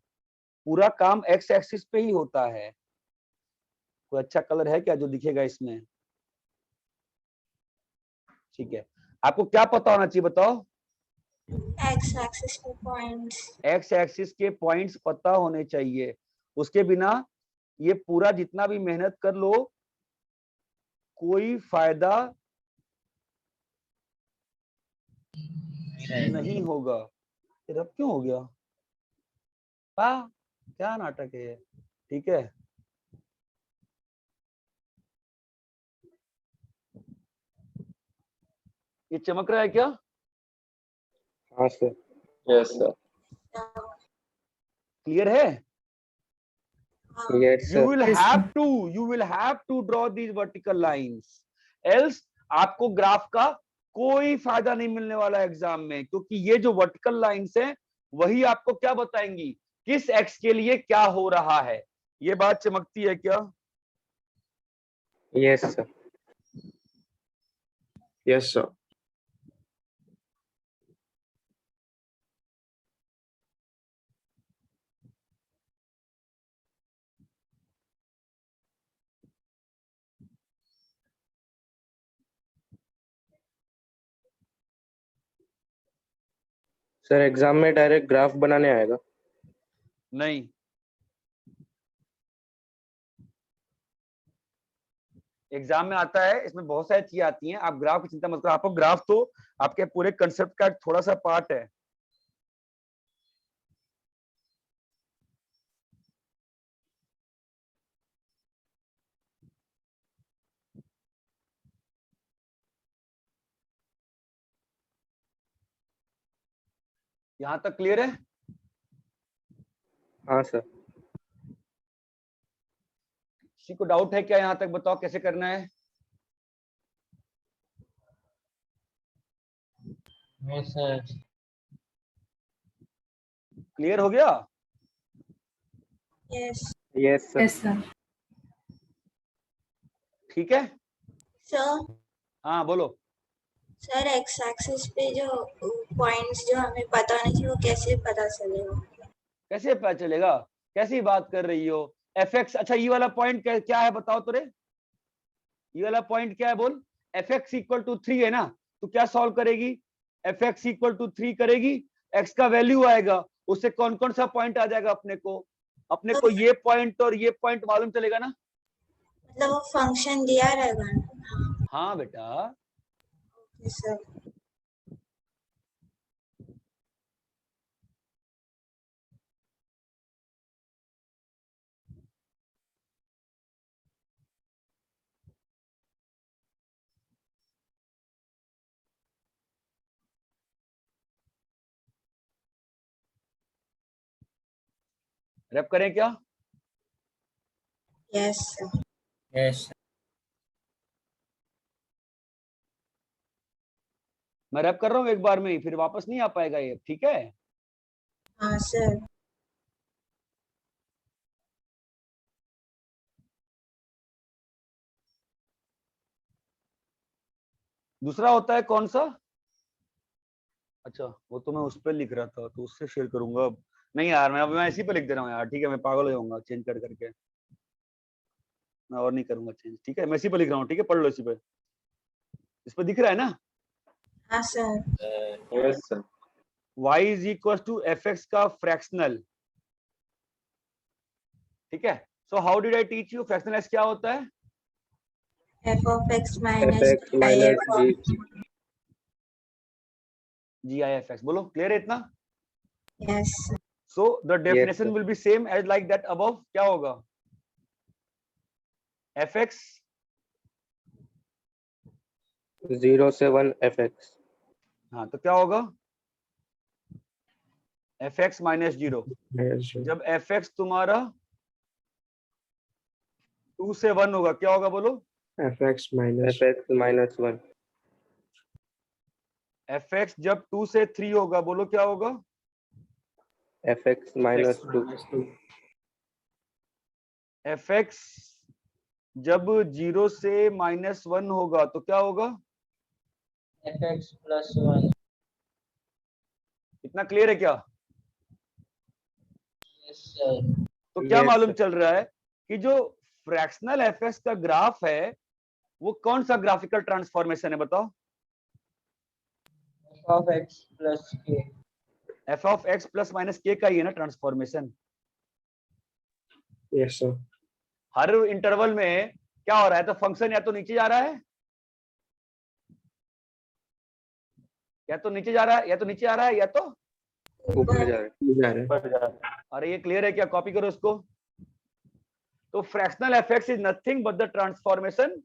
पूरा काम एक्स एक्सिस पे ही होता है। कोई अच्छा कलर है क्या जो दिखेगा इसमें? ठीक है, आपको क्या पता होना चाहिए बताओ? एक्स एक्सिस पे पॉइंट्स। एक्स एक्सिस के पॉइंट्स पता होने चाहिए। उसके बिना ये पूरा जितना भी मेहनत कर लो कोई फायदा नहीं होगा। फिर अब क्यों हो गया? क्या नाटक है ये? ठीक है, ये चमक रहा है क्या? हाँ सर। Yes sir. क्लियर है? Yes You sir. will have to draw these vertical lines, else आपको ग्राफ का कोई फायदा नहीं मिलने वाला एग्जाम में, क्योंकि ये जो वर्टिकल लाइंस हैं वही आपको क्या बताएंगी किस एक्स के लिए क्या हो रहा है। ये बात चमकती है क्या? Yes sir. Yes sir. Sir exam में डायरेक्ट ग्राफ बनाने आएगा? नहीं, एग्जाम में आता है, इसमें बहुत सारी चीजें आती हैं। आप ग्राफ की चिंता मत करो, आपको ग्राफ तो आपके पूरे कंसेप्ट का थोड़ा सा पार्ट है। यहां तक क्लियर है? हाँ सर। किसी को डाउट है क्या? यहां तक बताओ कैसे करना है? सर। क्लियर हो गया? Yes yes sir. ठीक है, सर। हाँ बोलो। सर एक्स एक्सिस पे जो पॉइंट्स जो हमें पता नहीं थी वो कैसे पता चलेगा? कैसे पता चलेगा? कैसी बात कर रही हो? एफ एक्स, अच्छा ये वाला पॉइंट क्या है बताओ तो रे? ये वाला पॉइंट क्या है बोल? एफ एक्स इक्वल टू 3 है ना, तो क्या सॉल्व करेगी? एफ एक्स इक्वल टू 3 करेगी, एक्स का वैल्यू आएगा, उससे कौन कौन सा पॉइंट आ जाएगा अपने को? अपने को ये पॉइंट और ये पॉइंट मालूम चलेगा ना? मतलब वो फंक्शन दिया रहेगा ना? हाँ बेटा। सर रैप करें क्या? Yes sir. यस मैं रैप कर रहा हूँ एक बार में ही, फिर वापस नहीं आ पाएगा ये, ठीक है? हाँ सर। दूसरा होता है कौन सा? अच्छा वो तो मैं उस पर लिख रहा था तो उससे शेयर करूंगा अब। नहीं यार, मैं इसी पे लिख दे रहा हूँ यार, ठीक है? मैं पागल हो जाऊंगा चेंज कर करके, मैं और नहीं करूंगा चेंज, ठीक है? मैं इसी पे लिख रहा हूँ, ठीक है? पढ़ लो इसी पे, इस पे दिख रहा है ना? हाँ सर। Yes sir. y is equal to f x का फ्रैक्शनल, ठीक है। So how did I teach you fractional s क्या होता है? f of x f minus x minus gif of G I F x, बोलो क्लियर है इतना? yes so the definition sir. Will be same as like that above, क्या होगा? F x 0 से 1 F x. हाँ तो क्या होगा? F x minus 0। जब एफ एक्स तुम्हारा 2 से 1 होगा क्या होगा बोलो? F x minus 1। F x जब 2 से 3 होगा बोलो क्या होगा? F x minus 2। F x जब 0 से -1 होगा तो क्या होगा? F x plus 1। इतना क्लियर है क्या? Yes sir. तो क्या Yes, मालूम sir. चल रहा है कि जो फ्रैक्शनल एफ एक्स का ग्राफ है वो कौन सा ग्राफिकल ट्रांसफॉर्मेशन है बताओ? F of x plus k. F of x plus minus k का ही है ना ट्रांसफॉर्मेशन। Yes sir. हर इंटरवल में क्या हो रहा है? तो फंक्शन या तो नीचे जा रहा है, या तो नीचे जा रहा है, या तो नीचे आ रहा है, या तो ऊपर जा रहे हैं। अरे ये क्लियर है क्या? कॉपी करो इसको। तो fractional f x is nothing but the transformation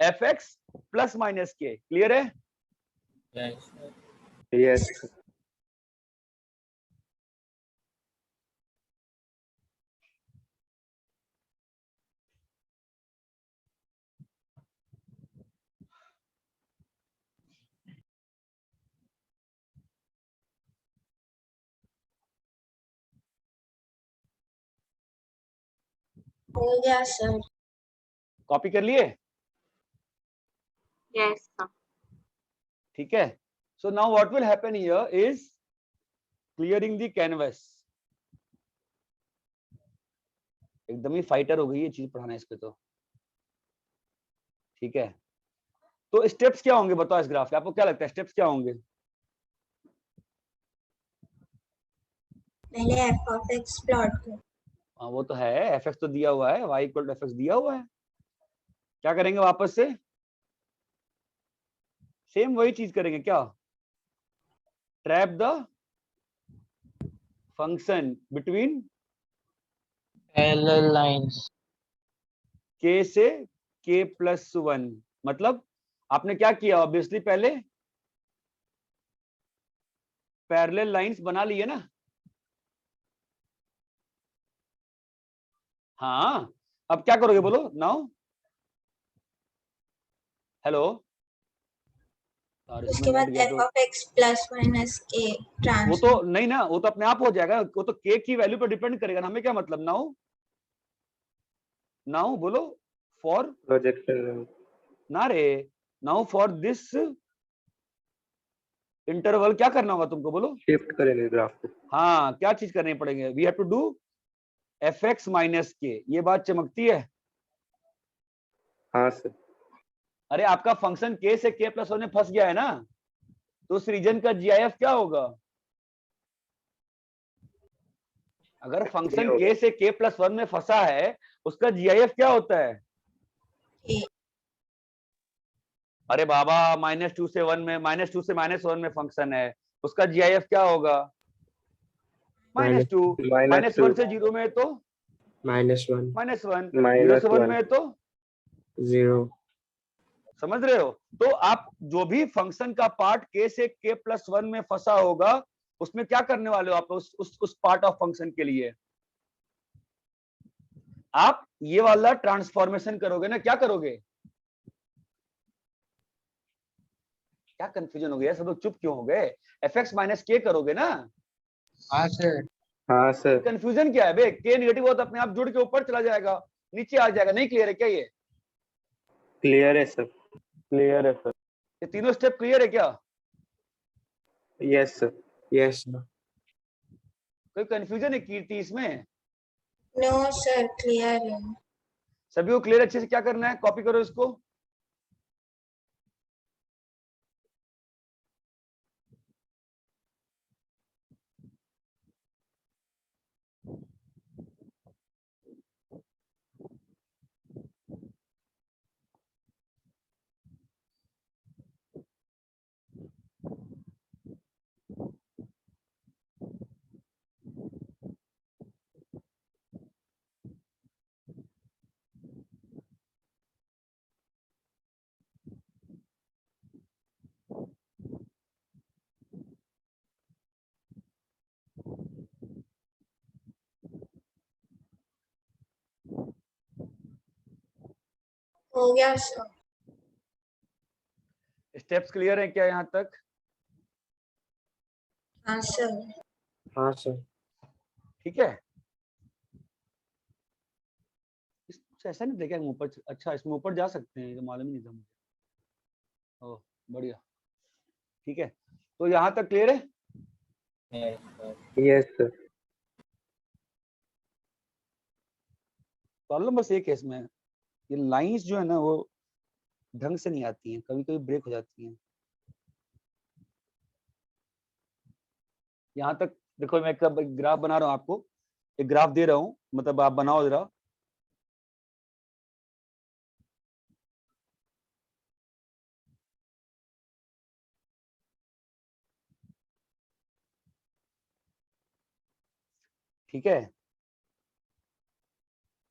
F x plus minus के। क्लियर है? Yes yes. हो गया सर। कॉपी कर लिए? Yes sir. ठीक है। So now what will happen here is clearing the canvas. एकदम ही फाइटर हो गई ये चीज पढ़ाना इस पे तो, ठीक है। तो स्टेप्स क्या होंगे बताओ इस ग्राफ के? आपको क्या लगता है स्टेप्स क्या होंगे? पहले f of x प्लॉट करो। हाँ वो तो है, एफ एक्स तो दिया हुआ है, y equal to f x दिया हुआ है। क्या करेंगे वापस से? सेम वही चीज करेंगे क्या? Trap the function between parallel lines. k से k प्लस 1। मतलब आपने क्या किया? ऑब्वियसली पहले पैरेलल लाइंस बना लिए ना। हाँ अब क्या करोगे बोलो नाउ? हेलो, उसके बाद f of x plus minus के वो ट्रांस। तो नहीं ना, वो तो अपने आप हो जाएगा, वो तो k की वैल्यू पर डिपेंड करेगा ना। हमें क्या मतलब? नाउ नाउ बोलो फॉर प्रोजेक्शन ना रे, नाउ फॉर दिस इंटरवल क्या करना होगा तुमको बोलो? शिफ्ट करेंगे ग्राफ को। हाँ क्या चीज करनी पड़ेंगे? We have to do f x minus के। ये बात चमकती है? हाँ सर। अरे आपका फंक्शन k से k प्लस 1 में फंस गया है ना, तो उस रीजन का जीआईएफ क्या होगा? अगर फंक्शन k से k प्लस 1 में फंसा है उसका जीआईएफ क्या होता है? अरे बाबा -2 से 1 में, -2 से -1 में फंक्शन है, उसका जीआईएफ क्या होगा? -2। -1 से 0 में तो -1 -1, 0 से 1 में तो 0। समझ रहे हो? तो आप जो भी फंक्शन का पार्ट k से k प्लस 1 में फंसा होगा उसमें क्या करने वाले हो आप? उस पार्ट ऑफ फंक्शन के लिए आप ये वाला ट्रांसफॉर्मेशन करोगे ना। क्या करोगे? क्या कंफ्यूजन हो गया? सब लोग चुप क्यों हो गए? एफ एक्स माइनस के करोगे ना? हाँ सर। हाँ सर। कंफ्यूजन क्या है बे? के नेगेटिव हो तो अपने आप जुड़ के ऊपर चला जाएगा, नीचे आ जाएगा। नहीं क्लियर है क्या ये? क्लियर है सर। क्लियर है सर। ये तीनों स्टेप क्लियर है क्या? Yes sir. Yes sir. कोई कंफ्यूजन है कीर्ति इसमें? नो सर क्लियर है। सभी को क्लियर? अच्छे से क्या करना है? कॉपी करो इसको। हो गया सर। स्टेप्स क्लियर है क्या यहाँ तक? हाँ सर। हाँ सर। ठीक है, कुछ ऐसा नहीं देखा ऊपर। अच्छा, इसमें ऊपर जा सकते हैं, तो मालूम ही नहीं था मुझे। ओह बढ़िया, ठीक है, तो यहाँ तक क्लियर है? Yes sir. प्रॉब्लम बस एक है इसमें, ये लाइंस जो है ना वो ढंग से नहीं आती हैं, कभी कभी ब्रेक हो जाती हैं। यहाँ तक देखो, मैं कब ग्राफ बना रहा हूँ, आपको एक ग्राफ दे रहा हूँ, मतलब आप बनाओ जरा। ठीक है,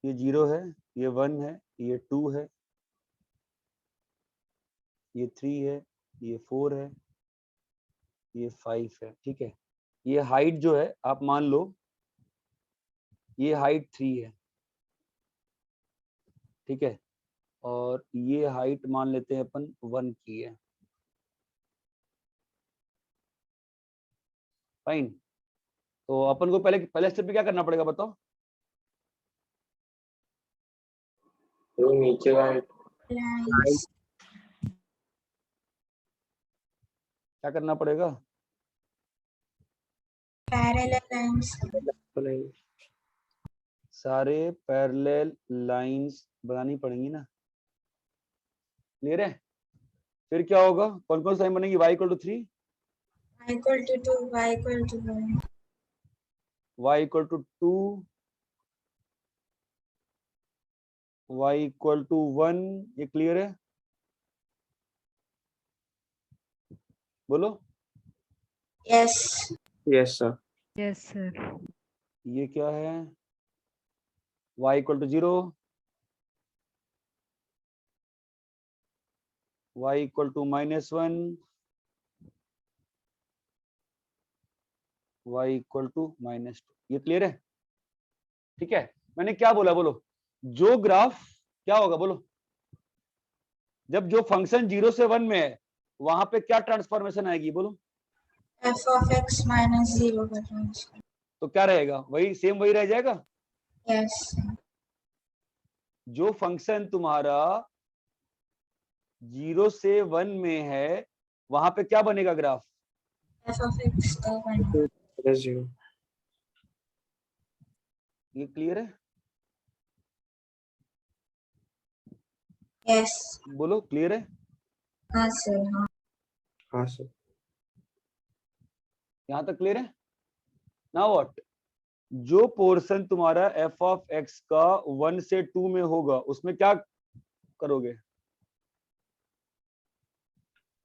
ये 0 है, ये 1 है, ये 2 है, ये 3 है, ये 4 है, ये 5 है। ठीक है, ये हाइट जो है आप मान लो ये हाइट 3 है। ठीक है, और ये हाइट मान लेते हैं अपन 1 की है। फाइन, तो अपन को पहले स्टेप पे क्या करना पड़ेगा बताओ? तो नीचे का लाइंस क्या करना पड़ेगा? पैरेलल लाइंस सारे पैरेलल लाइंस बनानी पड़ेंगी ना। क्लियर है? फिर क्या होगा, कौन कौन सी लाइन बनेगी? y = 3, y = 2, y = 1, y = 2, y = 1। ये क्लियर है? बोलो। Yes yes sir. Yes sir. ये क्या है? y = 0, y = -1, y = -2। ये क्लियर है? ठीक है, मैंने क्या बोला बोलो? जो ग्राफ क्या होगा बोलो, जब जो फंक्शन 0 से 1 में है वहां पे क्या ट्रांसफॉर्मेशन आएगी बोलो? f(x - 0) का ट्रांसफॉर्म। तो क्या रहेगा? वही सेम वही रह जाएगा। यस जो फंक्शन तुम्हारा 0 से 1 में है वहां पे क्या बनेगा ग्राफ? f(x) का 1। 0। ये क्लियर है? यस बोलो, क्लियर है? हाँ सर। हाँ हाँ सर। यहां तक क्लियर है? नाउ व्हाट, जो पोर्शन तुम्हारा f(x) का 1 से 2 में होगा उसमें क्या करोगे?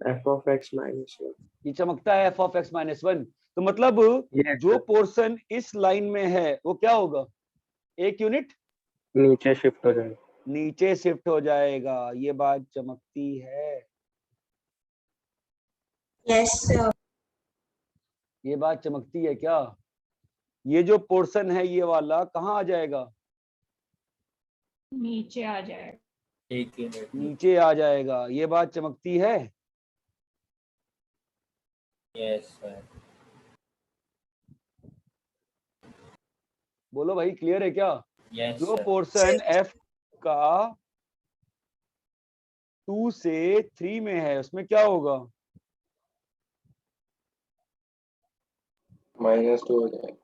f(x - 1) ये चमकता है f(x - 1), तो मतलब Yes, जो sir. पोर्शन इस लाइन में है वो क्या होगा? एक यूनिट नीचे शिफ्ट हो जाएगा। नीचे शिफ्ट हो जाएगा। ये बात चमकती है? Yes sir. ये बात चमकती है क्या? ये जो पोर्शन है ये वाला कहाँ आ जाएगा? नीचे आ जाएगा। एक यूनिट नीचे आ जाएगा। ये बात चमकती है? Yes sir. बोलो भाई, क्लियर है क्या? यस जो सर। पोर्शन f का 2 से 3 में है उसमें क्या होगा? -2 हो जाएगा।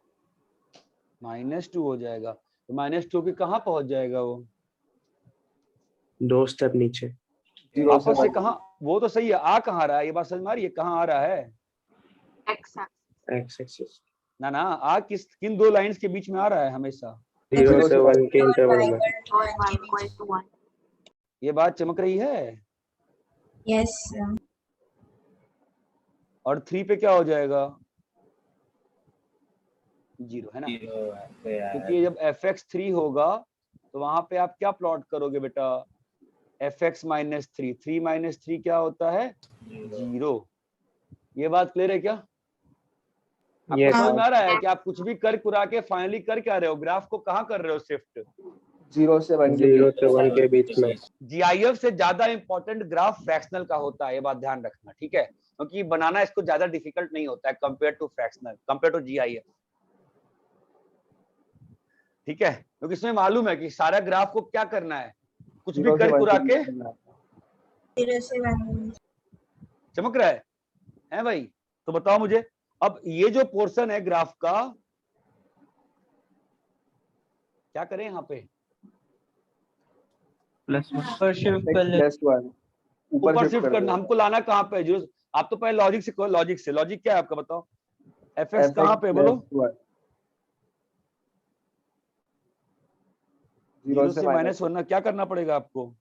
-2 हो जाएगा। तो -2 के कहाँ पहुंच जाएगा वो? 2 स्टेप नीचे। वापस से कहाँ? वो तो सही है, आ कहाँ रहा है? ये बात समझ में आ रही है? कहाँ आ रहा है? x एक्स एक्सिस ना ना, आ किन दो लाइंस के बीच में आ रहा है हमेशा? 0 से 1 के इंटरवल में। और y = 1। ये बात चमक रही है? Yes sir. और 3 पे क्या हो जाएगा? 0 है ना? क्योंकि जब f(x) 3 होगा तो वहां पे आप क्या प्लॉट करोगे बेटा? f(x - 3), 3 - 3 क्या होता है? 0। ये बात क्लियर है क्या? आपको Yes, समझ में आ sir. रहा है कि आप कुछ भी कर कुरा के फाइनली कर क्या रहे हो? ग्राफ को कहाँ कर रहे हो शिफ्ट? 0 से 1 के बीच में। GIF से ज्यादा इंपॉर्टेंट ग्राफ फ्रैक्शनल का होता है, ये बात ध्यान रखना, ठीक है, क्योंकि बनाना इसको ज्यादा डिफिकल्ट नहीं होता है compare to fractional, compare to GIF, ठीक है, क्योंकि इसमें मालूम है कि सारा ग्राफ को क्या करना है, कुछ भी कर कुरा के 0 से 1 चमक रहा है भाई। तो बताओ मुझे, अब ये जो पोर्शन है ग्राफ का, क्या करें यहाँ पे, ऊपर शिफ्ट करना, हमको लाना कहाँ पे, जो आप तो पहले लॉजिक से, लॉजिक क्या है आपका, बताओ fx कहाँ पे, बोलो 0 से -1, क्या करना पड़ेगा आपको,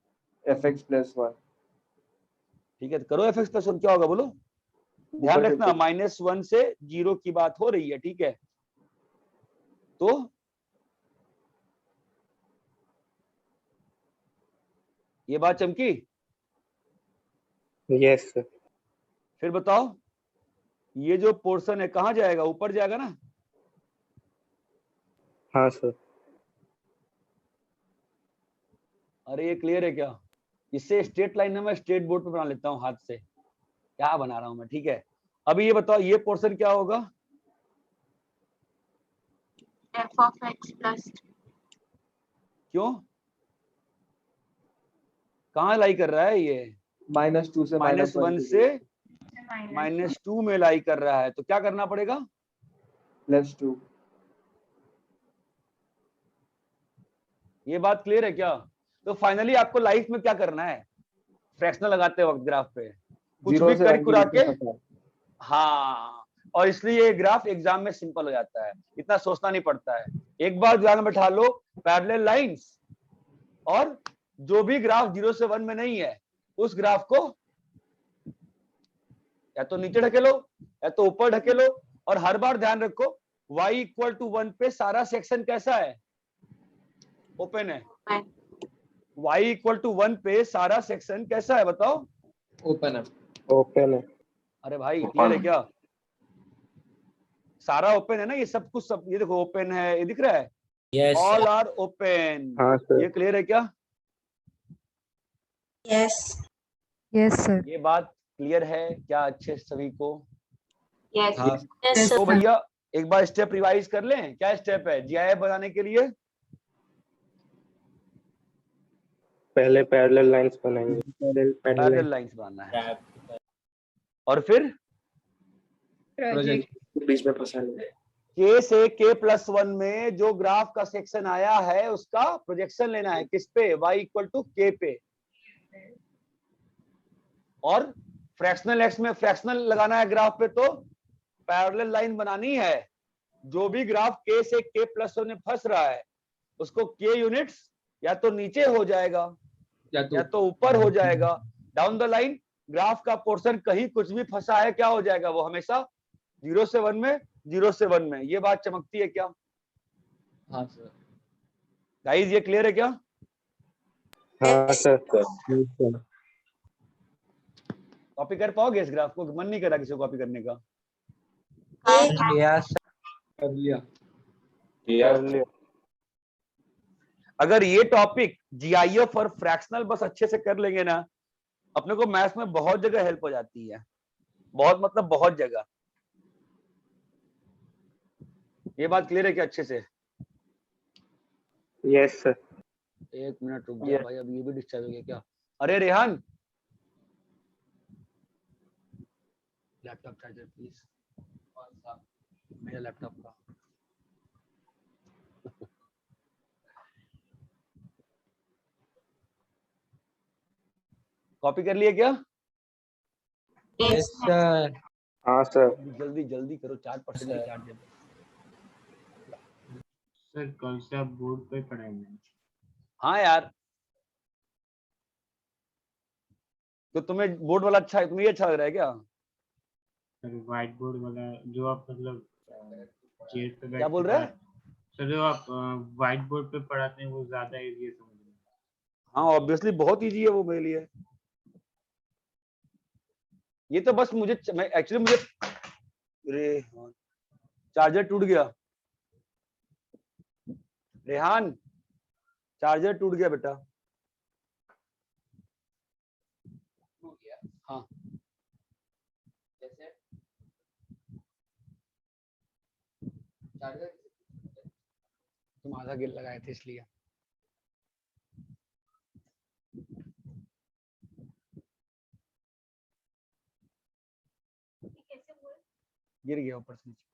fx + 1, ठीक है, तो करो fx + 1, क्या होगा बोलो, ध्यान रखना -1 से 0 की बात हो रही है, ठीक है, तो ये बात चमकी, यस सर। फिर बताओ ये जो पोर्शन है कहाँ जाएगा, ऊपर जाएगा ना, हाँ सर। अरे ये क्लियर है क्या, इससे स्ट्रेट लाइन है, मैं स्ट्रेट बोर्ड पे बना लेता हूँ हाथ से, क्या बना रहा हूं मैं, ठीक है, अभी ये बताओ ये पोर्शन क्या होगा, f(x) + क्यों, कहाँ लाई कर रहा है ये, -2 से -1 से -2 में लाई कर रहा है, तो क्या करना पड़ेगा, +2। ये बात क्लियर है क्या, तो फाइनली आपको लाइफ में क्या करना है, फ्रैक्शनल लगाते वक्त ग्राफ पे कुछ भी कर कुरा के, हाँ, और इसलिए ये ग्राफ एग्जाम में सिंपल हो जाता है, इतना सोचना नहीं पड़ता है, एक बार दिमाग में बैठा लो पैरेलल लाइंस, और जो भी ग्राफ 0 से 1 में नहीं है उस ग्राफ को या तो नीचे ढकेलो या तो ऊपर ढकेलो, और हर बार ध्यान रखो y = 1 पे सारा सेक्शन कैसा है, ओपन है, y = 1 पे सारा सेक्शन कैसा है, बताओ, ओपन है। अरे भाई क्लियर है क्या, सारा ओपन है ना, ये सब कुछ, सब ये देखो ओपन है, ये दिख रहा है, ऑल आर ओपन, हाँ सर। ये क्लियर है क्या, यस यस सर। ये बात क्लियर है क्या अच्छे सभी को, yes यस तो भैया एक बार स्टेप रिवाइज कर लें, क्या स्टेप है GIF बनाने के लिए, पहले पैरेलल लाइंस बनाएंगे, पैरेलल लाइंस बनाना है, और फिर प्रोजेक्ट बीच में फंसा लेंगे। K से K+1 में जो ग्राफ का सेक्शन आया है उसका प्रोजेक्शन लेना है, किस पे, y = K पे, और फ्रैक्शनल x में फ्रैक्शनल लगाना है ग्राफ पे, तो पैरेलल लाइन बनानी है, जो भी ग्राफ K से K+1 में फंस रहा है उसको K यूनिट्स या तो नीचे हो जाएगा या तो ऊपर हो जाएगा, डाउन द लाइन ग्राफ का पोर्शन कहीं कुछ भी फंसा है क्या हो जाएगा, वो हमेशा 0 से 1 में, 0 से 1 में, ये बात चमकती है क्या, हाँ सर। गाइस ये क्लियर है क्या, हाँ सर। कॉपी कर पाओगे इस ग्राफ को, मन नहीं कर रहा किसी को कॉपी करने का, कर लिया। अगर ये टॉपिक GIF और फ्रैक्शनल बस अच्छे से कर लेंगे ना, अपने को मैथ्स में बहुत जगह हेल्प हो जाती है, बहुत मतलब बहुत जगह, ये बात क्लियर है क्या अच्छे से, यस सर। एक मिनट रुक गया भाई, अब ये भी डिस्चार्ज हो गया क्या, अरे रेहान लैपटॉप चार्जर प्लीज, मेरा लैपटॉप का, कॉपी कर लिए क्या, यस सर। हाँ सर। जल्दी जल्दी करो, 4% चार्ज है, सर कल से आप बोर्ड पे पढ़ाएंगे, हाँ यार, तो तुम्हें बोर्ड वाला अच्छा है, तुम्हें ये अच्छा लग रहा है क्या, सर व्हाइट बोर्ड वाला जो आप मतलब चेयर पे बैठ क्या बोल के रहे हैं? पढ़ाते- सर जो आप व्हाइट बोर्ड पे पढ़ाते हैं वो ज्यादा इजी है समझने में। हाँ ऑब्वियसली बहुत इजी है वो मेरे लिए, ये तो बस मुझे एक्चुअली मुझे, अरे चार्जर टूट गया, रेहान चार्जर टूट गया बेटा। हाँ जैसे चार्जर तुम आधा गिर लगाए थे इसलिए। गिर गया ऊपर से नीचे।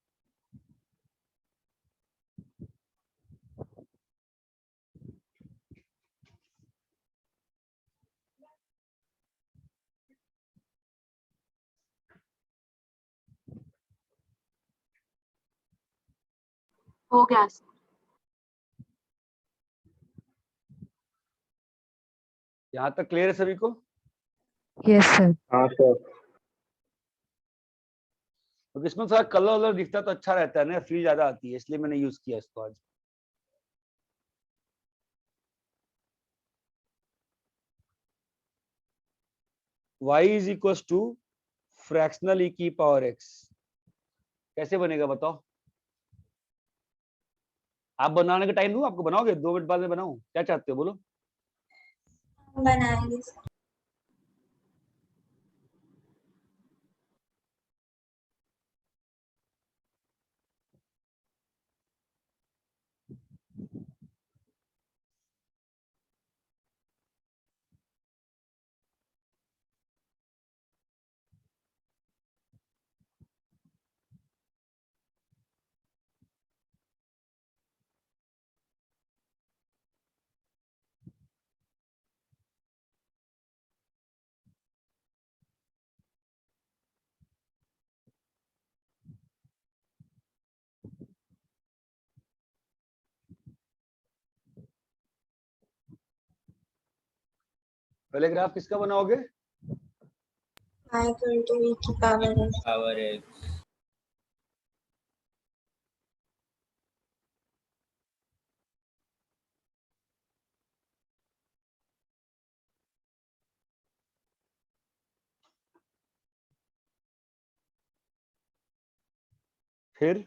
हो गया सर। यहाँ तक क्लियर है सभी को? Yes sir. हाँ सर। तो इसमें थोड़ा कलर वलर दिखता तो अच्छा रहता है ना, फ्री ज्यादा आती है, इसलिए मैंने यूज किया इसको आज। y is equal to fractional e की पावर x। कैसे बनेगा बताओ? आप बनाने का टाइम दूं आपको? बनाओगे? 2 मिनट बाद में बनाऊं? क्या चाहते हो बोलो? बनाएंगे सर। पहले ग्राफ किसका बनाओगे? y इक्वल टू e की पावर x। Power x। फिर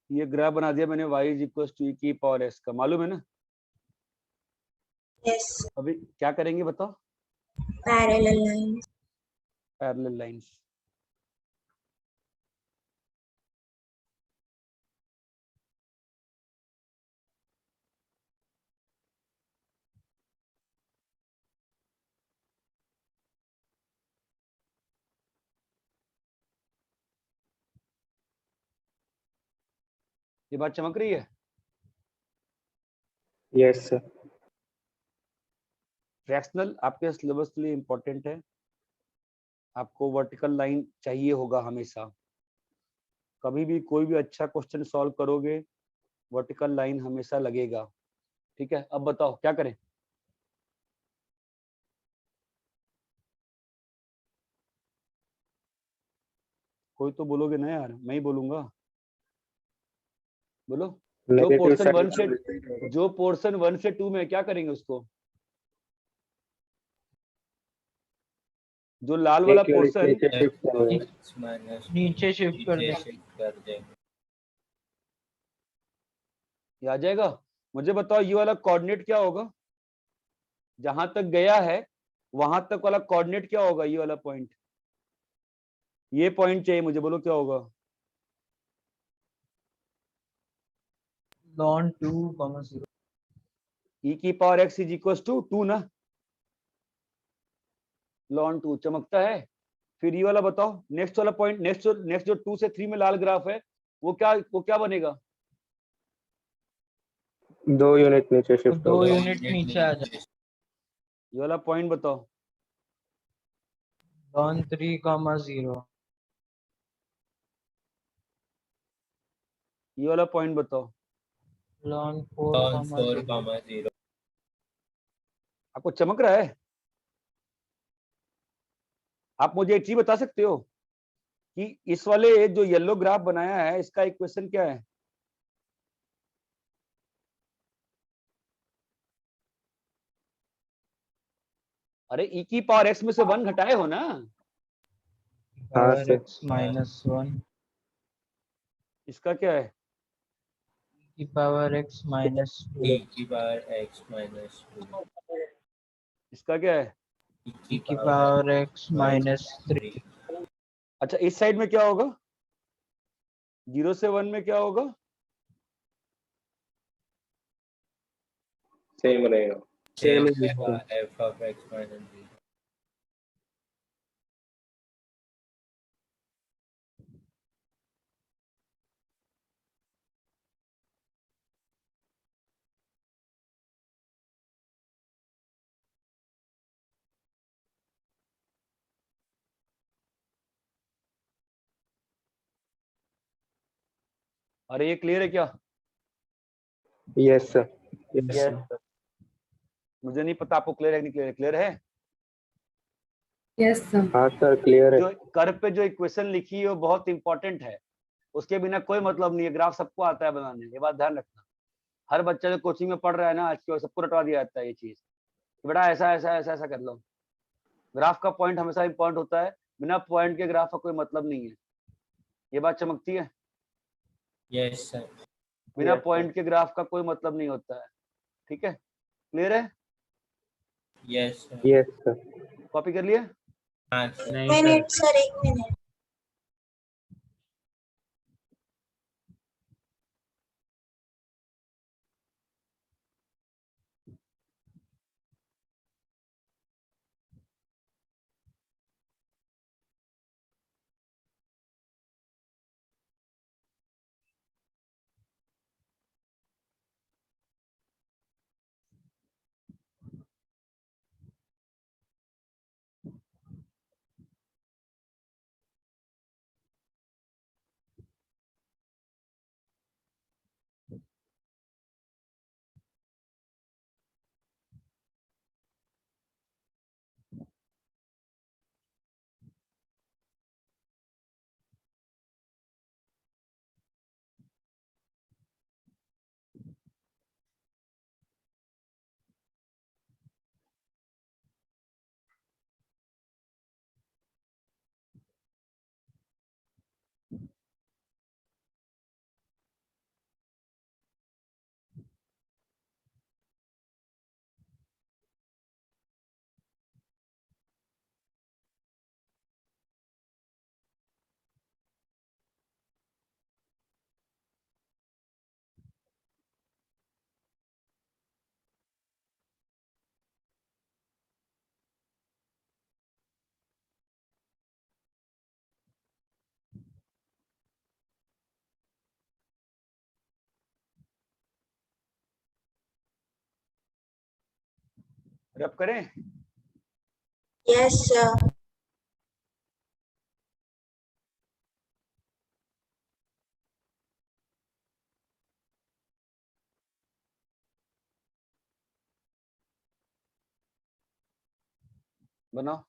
ये ग्राफ बना दिया मैंने y is equal to e की पावर s का, मालूम है ना? यस। अभी क्या करेंगे बताओ? Parallel line. Parallel lines. ये बात चमक रही है? Yes sir. फ्रैक्शनल आपके सिलेबस के लिए इंपॉर्टेंट है। आपको वर्टिकल लाइन चाहिए होगा हमेशा। कभी भी कोई भी अच्छा क्वेश्चन सॉल्व करोगे वर्टिकल लाइन हमेशा लगेगा। ठीक है, अब बताओ क्या करें? कोई तो बोलोगे ना यार, मैं ही बोलूंगा। बोलो। जो पोर्शन 1 से 2 में क्या करेंगे उसको? जो लाल वाला पोर्शन नीचे शिफ्ट कर दे। ये आ जाएगा। मुझे बताओ ये वाला कोऑर्डिनेट क्या होगा? जहां तक गया है वहां तक वाला कोऑर्डिनेट क्या होगा? ये वाला पॉइंट, ये पॉइंट चाहिए मुझे, बोलो क्या होगा? ln 2, 0। e की power x is equal to 2 ना, ln 2 चमकता है। फिर ये वाला बताओ, नेक्स्ट वाला पॉइंट, नेक्स्ट जो 2 से 3 में लाल ग्राफ है वो क्या बनेगा? 2 यूनिट नीचे शिफ्ट 2 यूनिट नीचे आ जाए। ये वाला पॉइंट बताओ। ln 3, 0। ये वाला पॉइंट बताओ। ln 4, 0। आपको चमक रहा है? आप मुझे एक चीज बता सकते हो कि इस वाले जो येलो ग्राफ बनाया है इसका इक्वेशन क्या है? अरे e की पावर x में से 1 घटाए हो ना। पावर x माइनस 1 इसका क्या है? की पावर x माइनस 2 की पावर x माइनस 2 इसका क्या है? की पावर x माइनस 3 अच्छा, इस साइड में क्या होगा? 0 से 1 में क्या होगा? सेम रहेगा। Same f of x minus 0। अरे ये क्लियर है क्या? Yes sir. मुझे नहीं पता आपको क्लियर है कि नहीं क्लियर है। क्लियर है? Yes sir. हाँ सर क्लियर है। जो कर्व पे जो इक्वेशन लिखी है वो बहुत इंपॉर्टेंट है, उसके बिना कोई मतलब नहीं है। ग्राफ सबको आता है बनाने, ये बात ध्यान रखना। हर बच्चा जो कोचिंग में पढ़ रहा है ना आज की, सबको रटवा दिया जाता है ये चीज, बेटा ऐसा ऐसा ऐसा ऐसा कर लो। ग्राफ का पॉइंट हमेशा इंपॉर्टेंट होता है, बिना पॉइंट के ग्राफ का कोई मतलब नहीं है। ये बात चमकती है? Yes sir. बिना पॉइंट के ग्राफ का कोई मतलब नहीं होता है। ठीक है, क्लियर है? Yes sir. Yes sir. Copy कर लिए? हाँ सर। Minute sir, 1 minute. रब करें? Yes sir. बनाओ।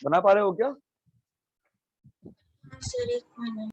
बना पा रहे हो क्या? हाँ सर, एक मिनट।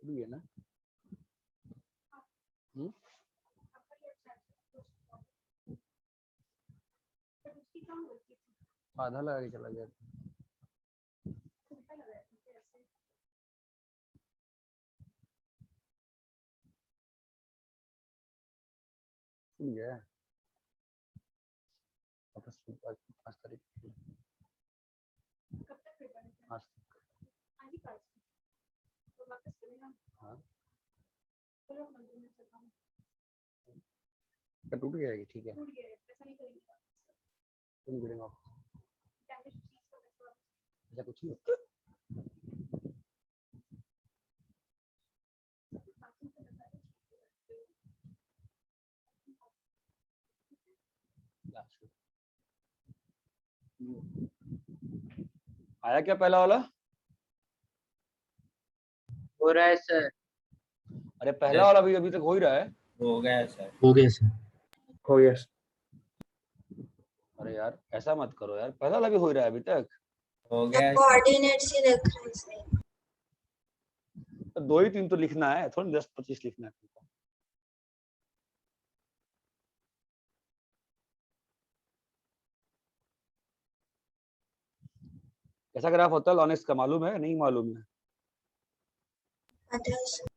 भी है ना? आधा लगा के चला गया। ठीक है, वापस 5 तारीख आज हाँ टूट गया है, ठीक है तुम गिरेगा ऐसा कुछ नहीं। आया क्या पहला वाला? हो रहा है सर। अरे पहला वाला भी अभी तक हो ही रहा है। हो गया सर। हो गया सर। हो गया। अरे यार ऐसा मत करो यार, पहला वाला भी हो ही रहा है अभी तक। हो गया सर। कोऑर्डिनेट्स ही रख रहे हैं सर। तो 2 ही 3 तो लिखना है, थोड़ा 10-25 लिखना है तुमको। कैसा ग्राफ होता है लॉनेक्स का, मालूम है नहीं मालूम है? पता है सर।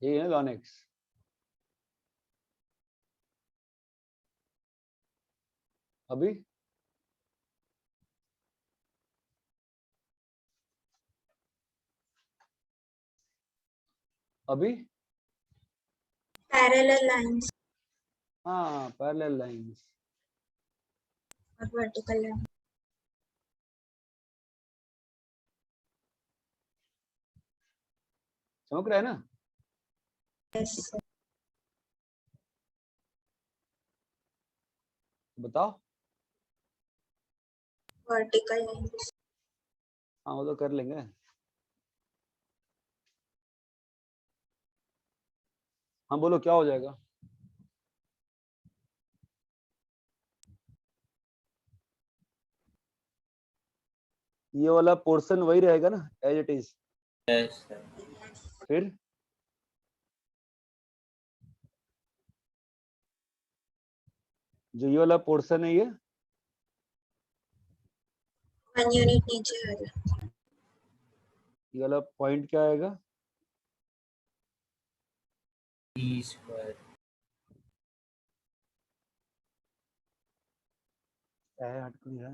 ये है लॉनेक्स। अभी अभी पैरेलल लाइंस हाँ पैरेलल लाइंस और वर्टिकल लाइन। चमक रहा है ना? Yes sir. बताओ। Vertical lines. हाँ वो तो कर लेंगे। हाँ बोलो क्या हो जाएगा? ये वाला पोर्शन वही रहेगा ना as it is? Yes sir. फिर जो ये वाला पोर्शन है ये 1 यूनिट नीचे आएगा। ये वाला पॉइंट क्या आएगा? E square. हटकली है।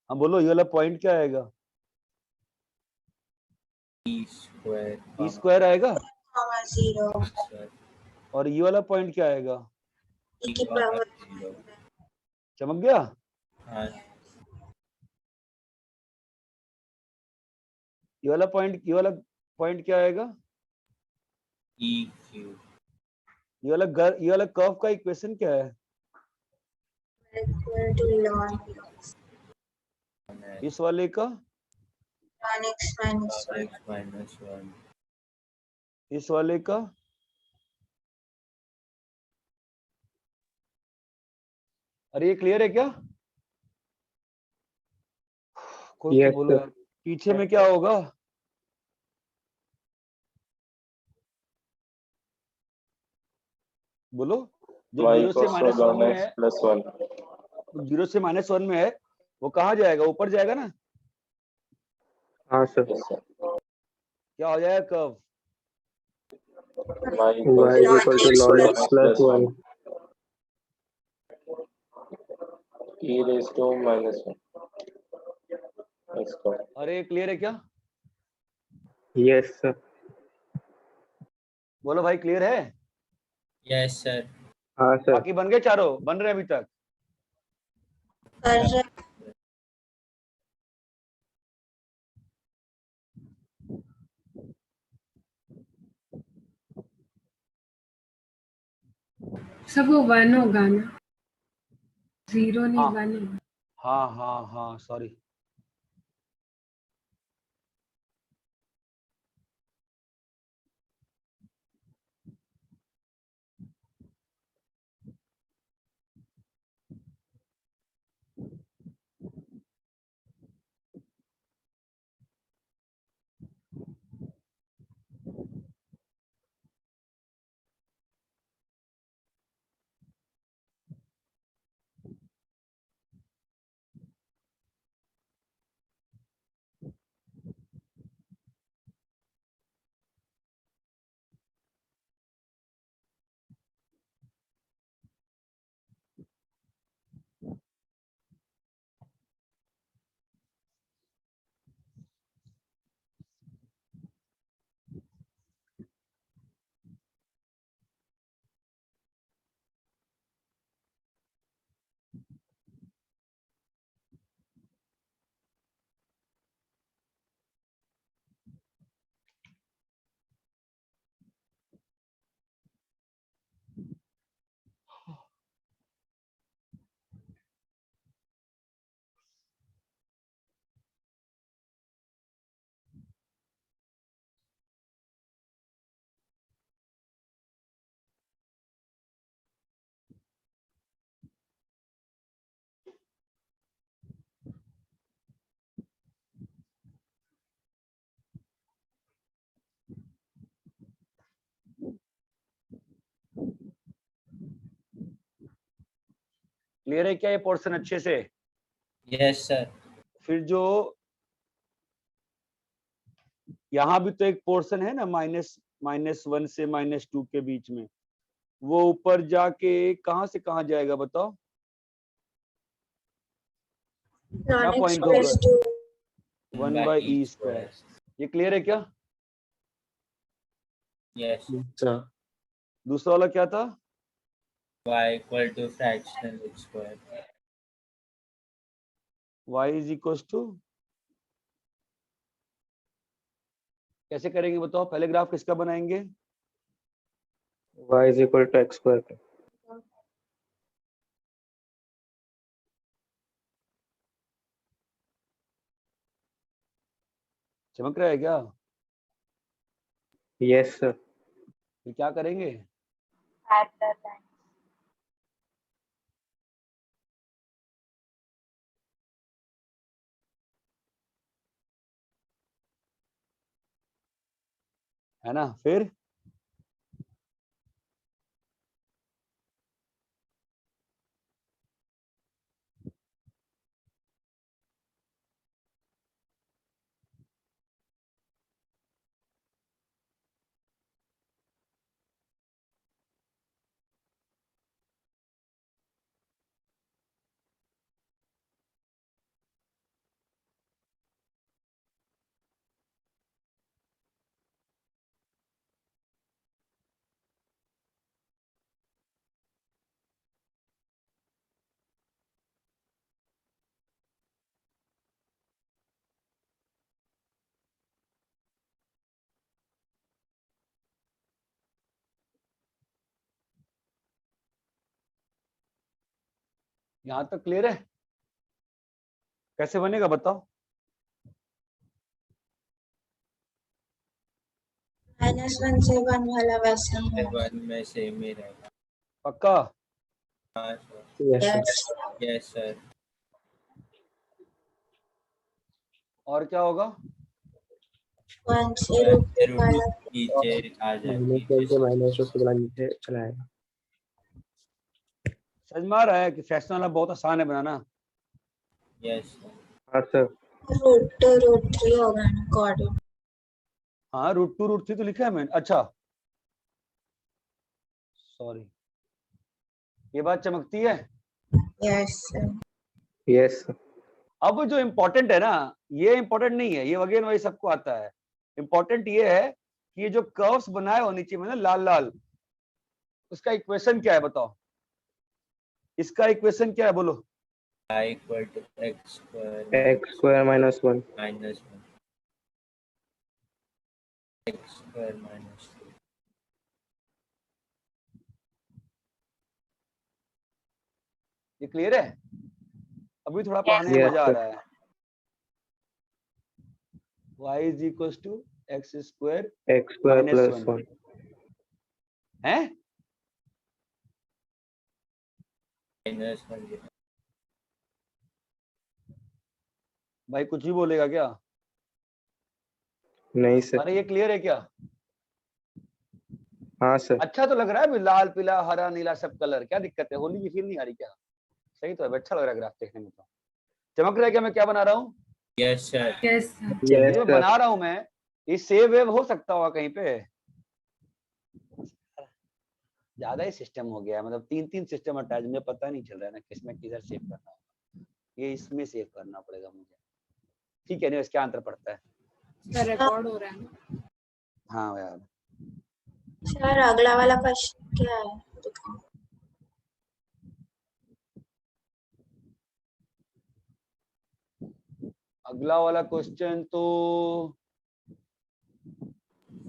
हाँ बोलो ये वाला पॉइंट क्या आएगा? E square. ई स्क्वायर आएगा। 0 और ये वाला पॉइंट क्या आएगा? e की पावर 0। चमक गया? हाँ। ये वाला पॉइंट क्या आएगा? E cube. ये वाला कर्व का इक्वेशन क्या है? इक्वल टू ln इस वाले का ln x minus 1 x minus 1। इस वाले का अरे ये क्लियर है क्या? कोई तो बोलो यार, पीछे में क्या होगा? बोलो। जो y 0 से equals to -1 में 1x है, plus 1. 0 से -1 में है, वो कहाँ जाएगा? ऊपर जाएगा ना? हाँ सर। Yes, sir. क्या हो जाएगा curve? y equals y is equal to log x plus 1. e raised to minus 1 x square. अरे क्लियर है क्या? Yes sir. बोलो भाई, क्लियर है? Yes sir. हाँ सर। बाकी बन गए चारों? बन रहे हैं अभी तक? कर रहे सब वो 1 होगा ना, 0 नहीं हाँ 1 होगा। हाँ हाँ हाँ, सॉरी। क्लियर है क्या ये पोर्शन अच्छे से? Yes sir. फिर जो यहाँ भी तो एक पोर्शन है ना, -1 से -2 के बीच में, वो ऊपर जाके कहाँ से कहाँ जाएगा बताओ? क्या log x पॉइंट plus होगा? 2 1/e²। ये क्लियर है क्या? यस। दूसरा वाला क्या था? y equal to fractional x square. y is equal to, कैसे करेंगे बताओ? पहले ग्राफ किसका बनाएंगे? y is equal to x square. चमक रहा है क्या? Yes sir. फिर क्या करेंगे? है ना? फिर यहाँ तक क्लियर है? कैसे बनेगा बताओ? -1 से 1 वाला वैसा ही है। 1 में सेम ही रहेगा। पक्का? हाँ सर। Yes sir. Yes. Yes sir. और क्या होगा? 1 से रूट वाला नीचे आ माइनस जाएगी। 1 से माइनस 2 से बड़ा नीचे चला आएगा। समझ में आ रहा है कि फ्रैक्शन वाला बहुत आसान है बनाना? यस हाँ सर। रूट 2 रूट 3 होगा ना कोऑर्डिनेट। हाँ रूट 2 रूट 3 तो लिखा है मैंने। अच्छा सॉरी, ये बात चमकती है। Yes yes sir. अब जो इम्पोर्टेंट है ना, ये इम्पोर्टेंट नहीं है, ये वगैरह वही सबको आता है। इम्पोर्टेंट ये है कि ये जो कर्व्स बनाए हो नीचे में ना लाल लाल, उसका इक्वेशन क्या है बताओ? इसका इक्वेशन क्या है बोलो? y equal to x square x² -1 minus 1 x square minus 2। ये क्लियर है? अभी थोड़ा पढ़ाने में Yes, मजा आ sir. रहा है। y is equal to x square x² -1 +1 है। माइनस 1 भाई कुछ भी बोलेगा क्या? नहीं सर। अरे ये क्लियर है क्या? हाँ सर। अच्छा तो लग रहा है अभी, लाल पीला हरा नीला सब कलर, क्या दिक्कत है? होली की फील नहीं आ रही क्या? सही तो है, अच्छा लग रहा है ग्राफ देखने में। तो चमक रहा है क्या मैं क्या बना रहा हूँ? Yes sir. Yes sir. ये जो बना रहा हूँ मैं, ये सेव वेव हो सकता होगा कहीं पे? ज्यादा ही सिस्टम हो गया, मतलब 3 सिस्टम अटैच, मुझे पता नहीं चल रहा है ना किसमें किधर सेव करना होगा। ये इसमें सेव करना पड़ेगा मुझे। ठीक है, नहीं इसका अंतर पड़ता है। सर रिकॉर्ड हो रहा है ना? हाँ यार। सर अगला वाला क्वेश्चन क्या है दिखाओ। अगला वाला क्वेश्चन तो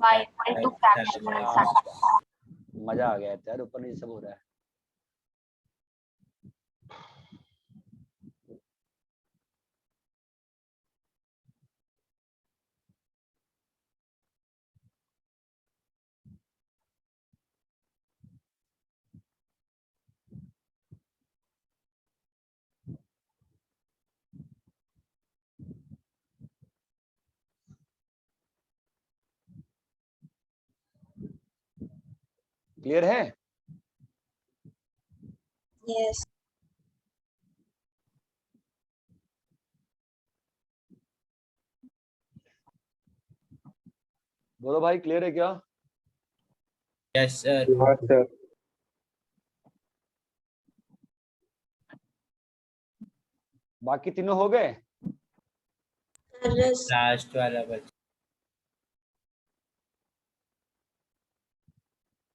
y equal to fractional sine. मजा आ गया यार, ऊपर नीचे सब हो रहा है। क्लियर है? यस बोलो भाई क्लियर है क्या? Yes sir. हाँ सर। बाकी तीनों हो गए? लास्ट वाला बच।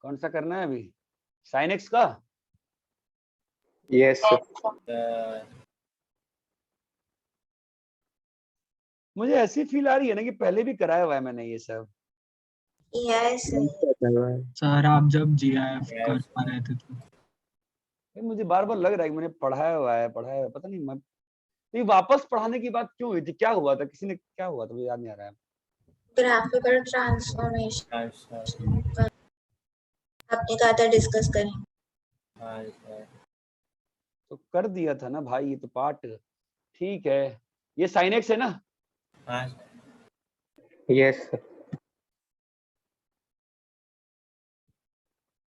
कौन सा करना है अभी? साइन एक्स का? Yes sir. मुझे ऐसी फील आ रही है ना कि पहले भी कराया हुआ है मैंने ये सब। यस सर आप जब GIF कर पा रहे थे तो मुझे बार बार लग रहा है कि मैंने पढ़ाया हुआ है, पता नहीं। मैं तो ये वापस पढ़ाने की बात क्यों हुई थी? क्या हुआ था? किसी ने क्या हुआ था? मुझे याद नहीं आ रहा है। ग्राफिकल ट्रांसफॉर्मेशन आपने कहा था डिस्कस करेंगे। हाँ सर। तो कर दिया था ना भाई, ये तो पार्ट ठीक है। ये साइन एक्स है ना? हाँ यस सर।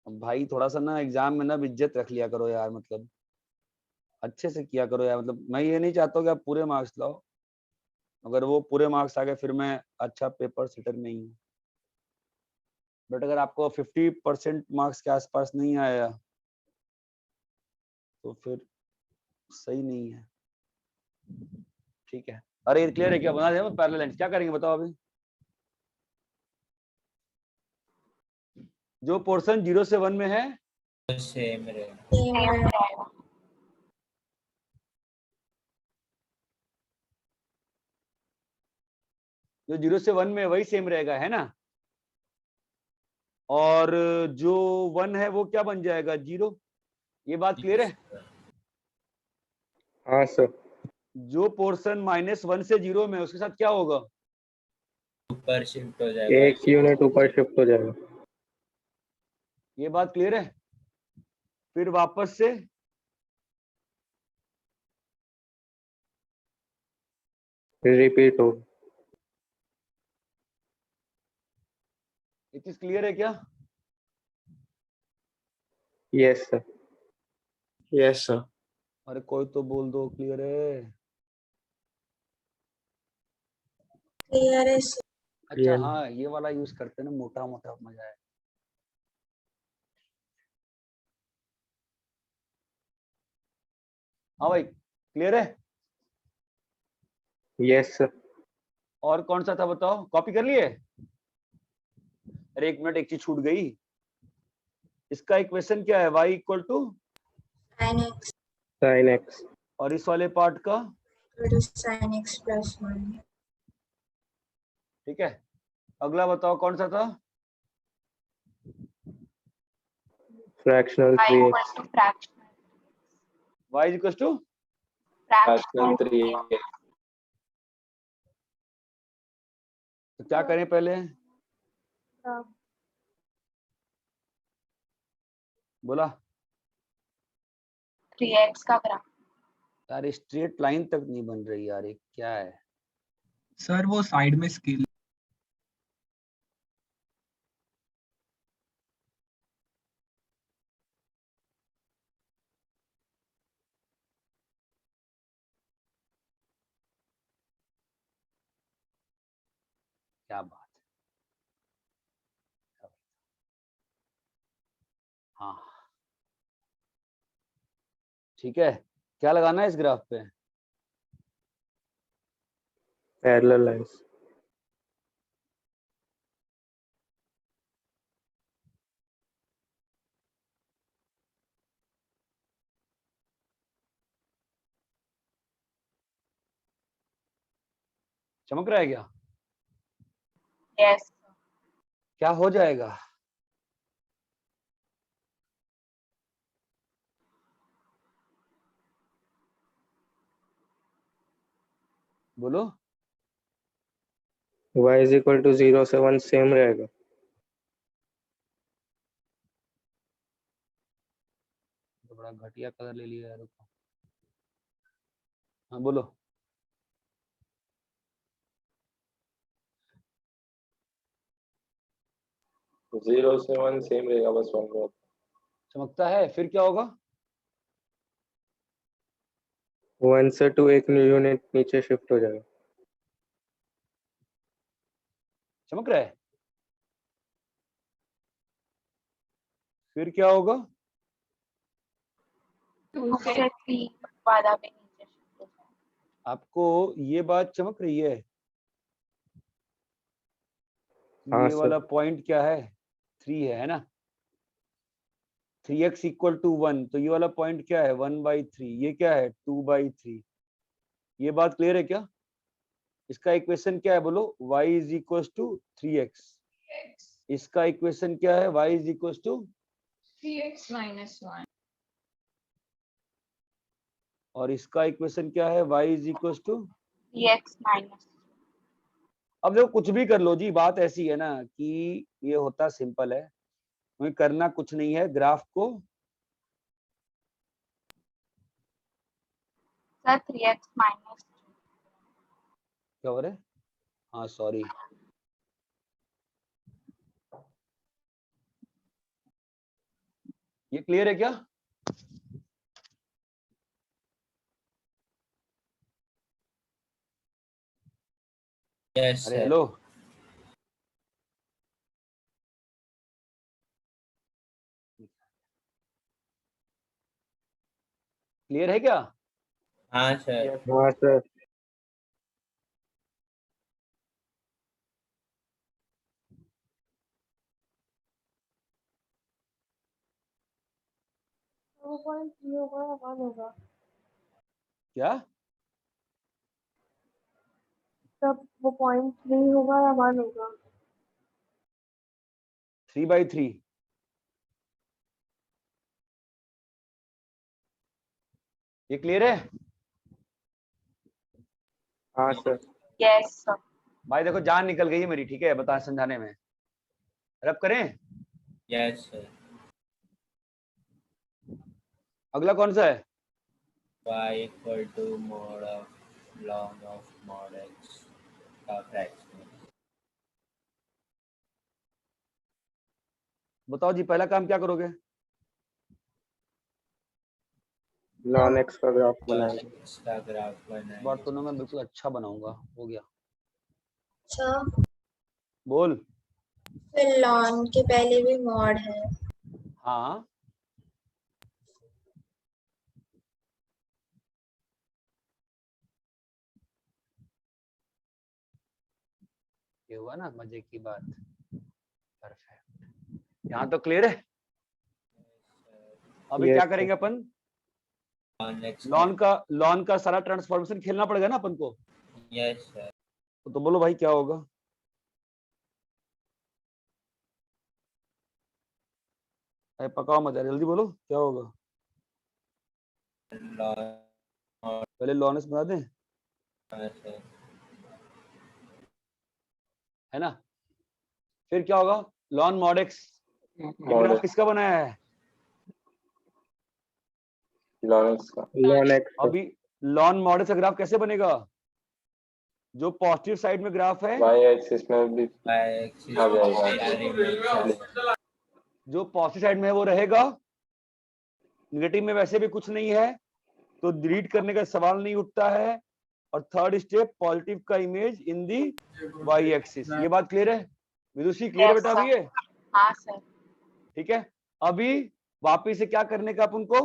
भाई थोड़ा सा ना एग्जाम में ना इज्जत रख लिया करो यार, मतलब अच्छे से किया करो यार। मतलब मैं ये नहीं चाहता हूँ कि आप पूरे मार्क्स लाओ, अगर वो पूरे मार्क्स आ गए फिर मैं अच्छा पेपर सेटर नहीं हूँ। बट अगर आपको 50% मार्क्स के आसपास नहीं आया तो फिर सही नहीं है। ठीक है। अरे ये क्लियर है क्या? बना दें पैरेलल लाइंस, क्या करेंगे बताओ अभी? जो पोर्शन 0 से 1 में है सेम रहेगा। जो 0 से 1 में वही सेम रहेगा, है ना? और जो 1 है वो क्या बन जाएगा? 0। ये बात क्लियर है? हाँ सर। जो पोर्शन -1 से 0 में उसके साथ क्या होगा? ऊपर शिफ्ट हो जाएगा। एक यूनिट ऊपर शिफ्ट हो जाएगा। ये बात क्लियर है? फिर वापस से रिपीट हो। ये चीज क्लियर है क्या? Yes sir. Yes sir. अरे कोई तो बोल दो क्लियर है। क्लियर है sir। अच्छा Clear। हाँ, ये वाला यूज करते हैं ना, मोटा मोटा मजा है। हाँ भाई क्लियर है। Yes sir. और कौन सा था बताओ, कॉपी कर लिए? अरे एक मिनट, एक चीज छूट गई। इसका इक्वेशन क्या है? y equal to sin x sine x. और इस वाले पार्ट का equal to sin x plus 1। ठीक है। अगला बताओ कौन सा था? Fractional y 3x। equal to fractional y equal to fractional fractional 3x। तो क्या करें पहले? बोला 3x का ग्राफ। यार, स्ट्रेट लाइन तक नहीं बन रही यार, ये क्या है? सर वो साइड में स्केल। क्या बात है। हाँ ठीक है। क्या लगाना है इस ग्राफ पे? Parallel lines. चमक रहा है क्या? यस क्या हो जाएगा? बोलो। y इज इक्वल टू 0 से 1 सेम रहेगा। तो बड़ा घटिया कलर ले लिया यार। रुको। हाँ बोलो। जीरो से 1 सेम रहेगा, बस 1 का। चमकता है, फिर क्या होगा? 1 से 2 एक यूनिट नीचे शिफ्ट हो जाएगा। चमक रहा है, फिर क्या होगा? 2 से 3 वाला भी नीचे शिफ्ट हो जाएगा। आपको ये बात चमक रही है? हाँ ये सर। वाला पॉइंट क्या है? 3 है ना? 3x इक्वल टू 1, तो ये वाला पॉइंट क्या है? 1/3। ये क्या है? 2/3। ये बात क्लियर है क्या? इसका इक्वेशन क्या है बोलो? y is equal to 3x। इसका इक्वेशन क्या है? y is equal to 3x minus 1। और इसका इक्वेशन क्या है? y is equal to 3x minus. अब देखो, कुछ भी कर लो जी, बात ऐसी है ना कि ये होता सिंपल है, हमें करना कुछ नहीं है। ग्राफ को सर 3x माइनस। क्या हो रहा है? हाँ सॉरी, ये क्लियर है क्या? यस अरे सर। हेलो, क्लियर है क्या? हाँ सर। हाँ सर। वो पॉइंट 3 होगा या 1 होगा? क्या? तब वो पॉइंट 3 होगा या 1 होगा? 3/3। ये क्लियर है? हाँ सर। Yes sir. भाई देखो, जान निकल गई है मेरी, ठीक है, बता समझाने में। रब करें? Yes sir. अगला कौन सा है? y equal to mod of ln of mod x का फ्रैक्शन। बताओ जी, पहला काम क्या करोगे? ln x का ग्राफ ln बनाएंगे। x का ग्राफ इस बार बनाएंगे। तो ना मैं बिल्कुल अच्छा बनाऊंगा। हो गया, अच्छा, बोल। फिर लॉन के पहले भी मॉड है। हाँ, ये हुआ ना मजे की बात। परफेक्ट, यहाँ तो क्लियर है। अभी Yes, क्या sir. करेंगे अपन? ln x लॉन का सारा ट्रांसफॉर्मेशन खेलना पड़ेगा ना अपन को। Yes sir. तो बोलो भाई क्या होगा? अरे पकाओ मत यार, जल्दी बोलो क्या होगा। पहले लॉनेस बना दें, है ना? फिर क्या होगा? Lawn mod x. ग्राफ किसका बनाया है? ln x का। ln x का। अभी लॉन मॉड एक्स का ग्राफ कैसे बनेगा? जो पॉजिटिव साइड में ग्राफ है, y एक्सिस में भी आ जाएगा। जो पॉजिटिव साइड में है वो रहेगा, नेगेटिव में वैसे भी कुछ नहीं है तो डिलीट करने का सवाल नहीं उठता है। और थर्ड स्टेप, पॉजिटिव का image in the y axis. ये बात क्लियर है विदुषी? क्लियर है बेटा अभी ये? हाँ सर। ठीक है, अभी वापिस से क्या करने का अपन को?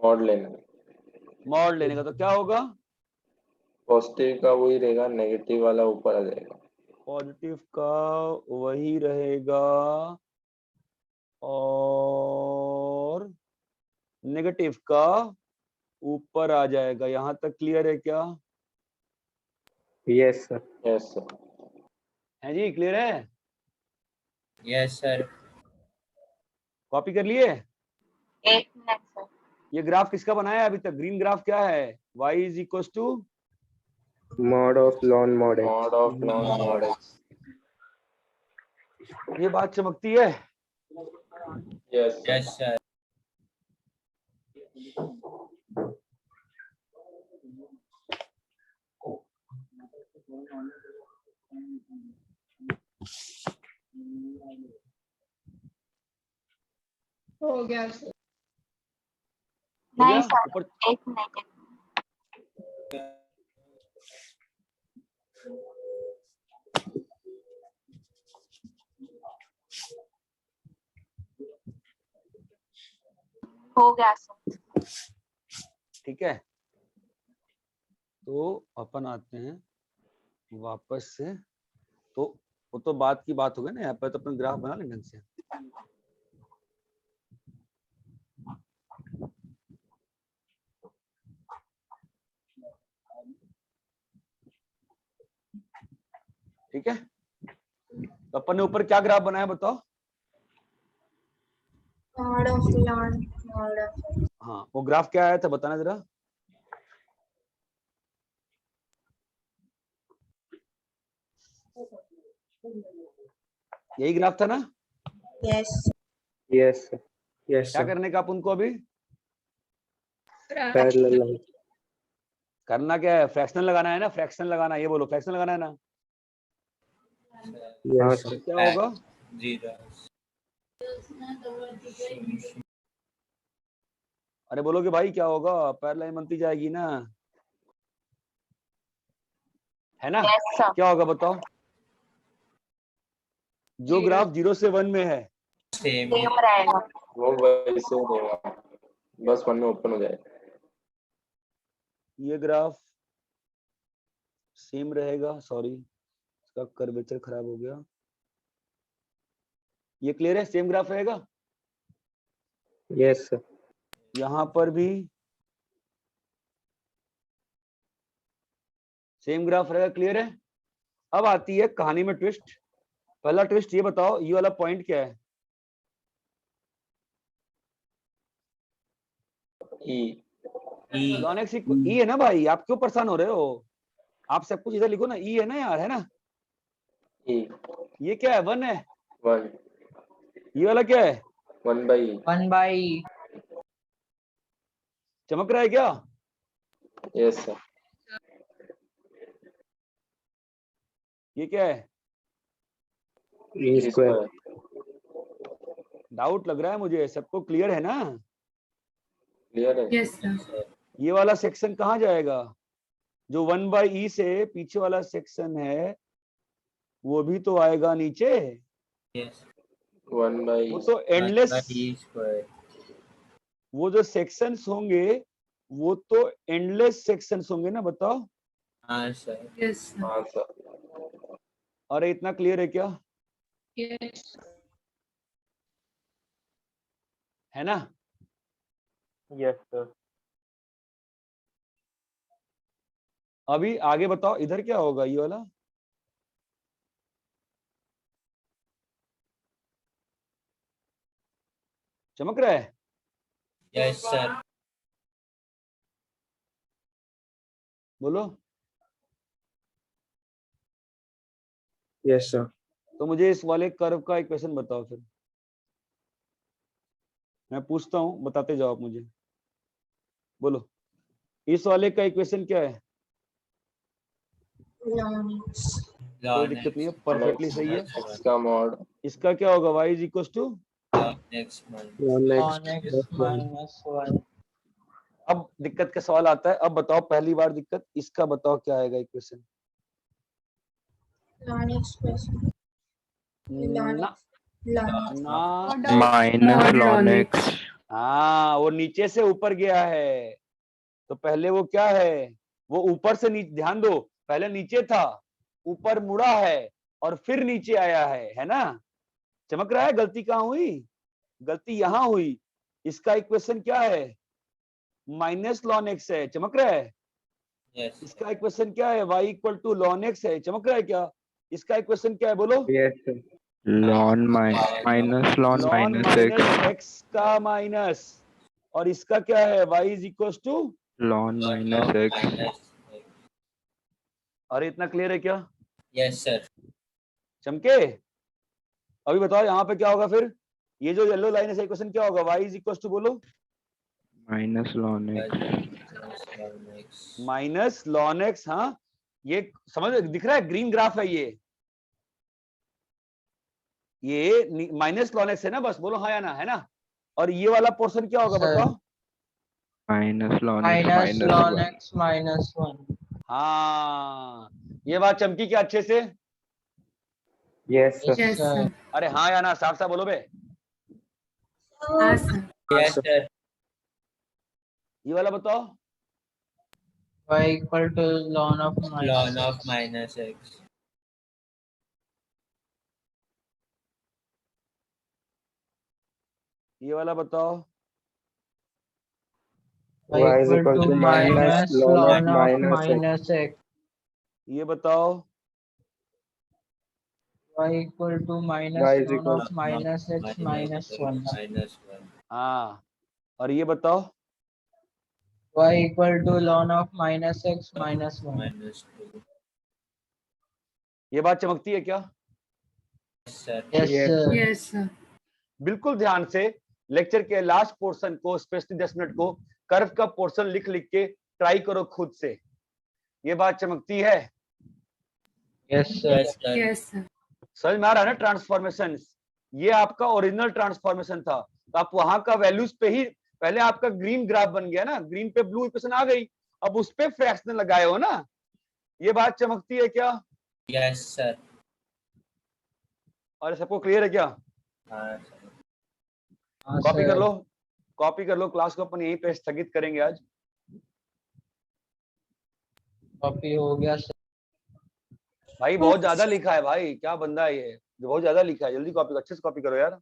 मॉड लेना। मॉड लेने का। तो क्या होगा? पॉजिटिव का वही रहेगा, नेगेटिव वाला ऊपर आ जाएगा। पॉजिटिव का वही रहेगा और नेगेटिव का ऊपर आ जाएगा। यहां तक क्लियर है क्या? Yes, sir. Yes sir. है जी, क्लियर है? Yes sir. कॉपी कर लिए? एक मिनट सर। ये ग्राफ किसका बनाया है अभी तक? ग्रीन ग्राफ क्या है? y is equal to Mod of ln mod x. Mod of ln mod x. ये बात चमकती है। Yes yes sir. हो गया सर। हो नहीं गया? सर, ऊपर एक मिनट। हो गया सर। ठीक है, तो अपन आते हैं वापस से। तो वो तो बात की बात हो गई ना, यहाँ पर तो अपन ग्राफ बना लेंगे ढंग से। ठीक है, तो अपन ने ऊपर क्या ग्राफ बनाया बताओ? Mod of ln mod of. हाँ, वो ग्राफ क्या आया था बताना जरा। यही ग्राफ था ना? यस। Yes, sir. Yes, क्या sir. करने का अपन को अभी? Parallel line. करना क्या है? फ्रैक्शनल लगाना है ना? फ्रैक्शन लगाना है, ये बोलो, फ्रैक्शन लगाना है ना? Yes, sir. क्या होगा? जीरो। अरे बोलो कि भाई क्या होगा? पैरेलल लाइन बनती जाएगी ना, है ना? Yes sir. क्या होगा बताओ? जो ग्राफ 0 से 1 में है सेम सेम रहेगा। वो वैसे रहेगा, बस 1 में ओपन हो जाएगा। ये ग्राफ सेम रहेगा। सॉरी, इसका कर्वेचर खराब हो गया। ये क्लियर है? सेम ग्राफ रहेगा। Yes, sir. यहां पर भी सेम ग्राफ रहेगा। क्लियर है? अब आती है कहानी में ट्विस्ट। पहला ट्विस्ट ये बताओ, ये वाला पॉइंट क्या है? लॉन एक्स ई है ना भाई, आप क्यों परेशान हो रहे हो? आप सब कुछ इधर लिखो ना, ई है ना यार, है ना? ये क्या है? 1 है। 1 ये वाला क्या है? 1/. चमक रहा है क्या? Yes sir. ये क्या है? E square. डाउट लग रहा है मुझे, सबको क्लियर है ना? क्लियर है? Yes sir. ये वाला सेक्शन कहाँ जाएगा? जो 1/e से पीछे वाला सेक्शन है वो भी तो आएगा नीचे। Yes. 1/e. वो तो एंडलेस, 1/e square. वो जो सेक्शंस होंगे वो तो एंडलेस सेक्शंस होंगे ना, बताओ। हाँ सर। Yes sir. हाँ सर। अरे इतना क्लियर है क्या? यस है ना? Yes sir. अभी आगे बताओ, इधर क्या होगा ये वाला? चमक रहा है? Yes sir. बोलो। Yes sir. तो मुझे इस वाले कर्व का इक्वेशन बताओ फिर। मैं पूछता हूँ, बताते जाओ आप मुझे। बोलो, इस वाले का इक्वेशन क्या है? कोई दिक्कत नहीं है, परफेक्टली सही है। इसका मॉड। इसका क्या होगा? y is equal to X minus. Ln x X minus 1. अब दिक्कत का सवाल आता है। अब बताओ, पहली बार दिक्कत, इसका बताओ क्या आएगा इक्वेशन? ना minus ln x. हाँ, वो नीचे से ऊपर गया है, तो पहले वो क्या है? वो ऊपर से नीचे, ध्यान दो, पहले नीचे था, ऊपर मुड़ा है और फिर नीचे आया है ना? चमक रहा है? गलती कहाँ हुई? गलती यहाँ हुई। इसका इक्वेशन क्या है? माइनस लॉन एक्स है। चमक रहा है? Yes. इसका इक्वेशन क्या है? y equal to ln x है। चमक रहा है क्या? इसका इक्वेशन क्या है? बोलो। Yes sir. Ln minus ln ln minus x. Minus x का माइनस, और इसका क्या है? y is equal to Ln minus x. Minus. अरे इतना क्लियर है क्या? Yes sir. चमके? अभी बताओ यहाँ पे क्या होगा फिर? ये जो येलो लाइन है, इक्वेशन क्या होगा? y इज इक्वल टू, बोलो। Minus ln x. Minus ln x. हाँ, ये समझ दिख रहा है? ग्रीन ग्राफ है ये माइनस लॉन एक्स है ना? बस बोलो हाँ या ना, है ना? और ये वाला पोर्शन क्या होगा? बताओ। Minus ln x Minus minus ln 1. x minus 1. हाँ, ये बात चमकी क्या अच्छे से? Yes sir. Yes sir. अरे हाँ या ना, साफ साफ बोलो बे। हाँ सर। Yes sir. ये वाला बताओ। Y equal to ln of Ln minus of x. minus x. ये वाला बताओ। Y equal to minus ln of minus x. ये बताओ। Y equal to minus Y is ln equal of minus x minus 1. Minus 1. हाँ, और ये बताओ। Y equal to ln of minus x minus 1. Minus 2. ये बात चमकती है क्या? Yes sir. Yes sir. Yes sir. बिल्कुल ध्यान से लेक्चर के लास्ट पोर्शन को, स्पेशली 10 मिनट को, कर्व का पोर्शन लिख लिख के ट्राई करो खुद से। ये बात चमकती है? Yes sir. Yes sir. Yes sir. समझ में आ रहा है ना? ट्रांसफॉर्मेशन, ये आपका ओरिजिनल ट्रांसफॉर्मेशन था, तो आप वहां का वैल्यूज पे ही, पहले आपका ग्रीन ग्राफ बन गया ना, ग्रीन पे ब्लू इक्वेशन आ गई, अब उस पे फ्रैक्शन लगाए हो ना। ये बात चमकती है क्या? Yes sir. और सबको क्लियर है क्या? हाँ कॉपी कर लो, कॉपी कर लो। क्लास को अपन यहीं पे स्थगित करेंगे आज। कॉपी हो गया सर। भाई बहुत ज्यादा लिखा है भाई, क्या बंदा है ये, जो बहुत ज्यादा लिखा है। जल्दी कॉपी, अच्छे से कॉपी करो यार।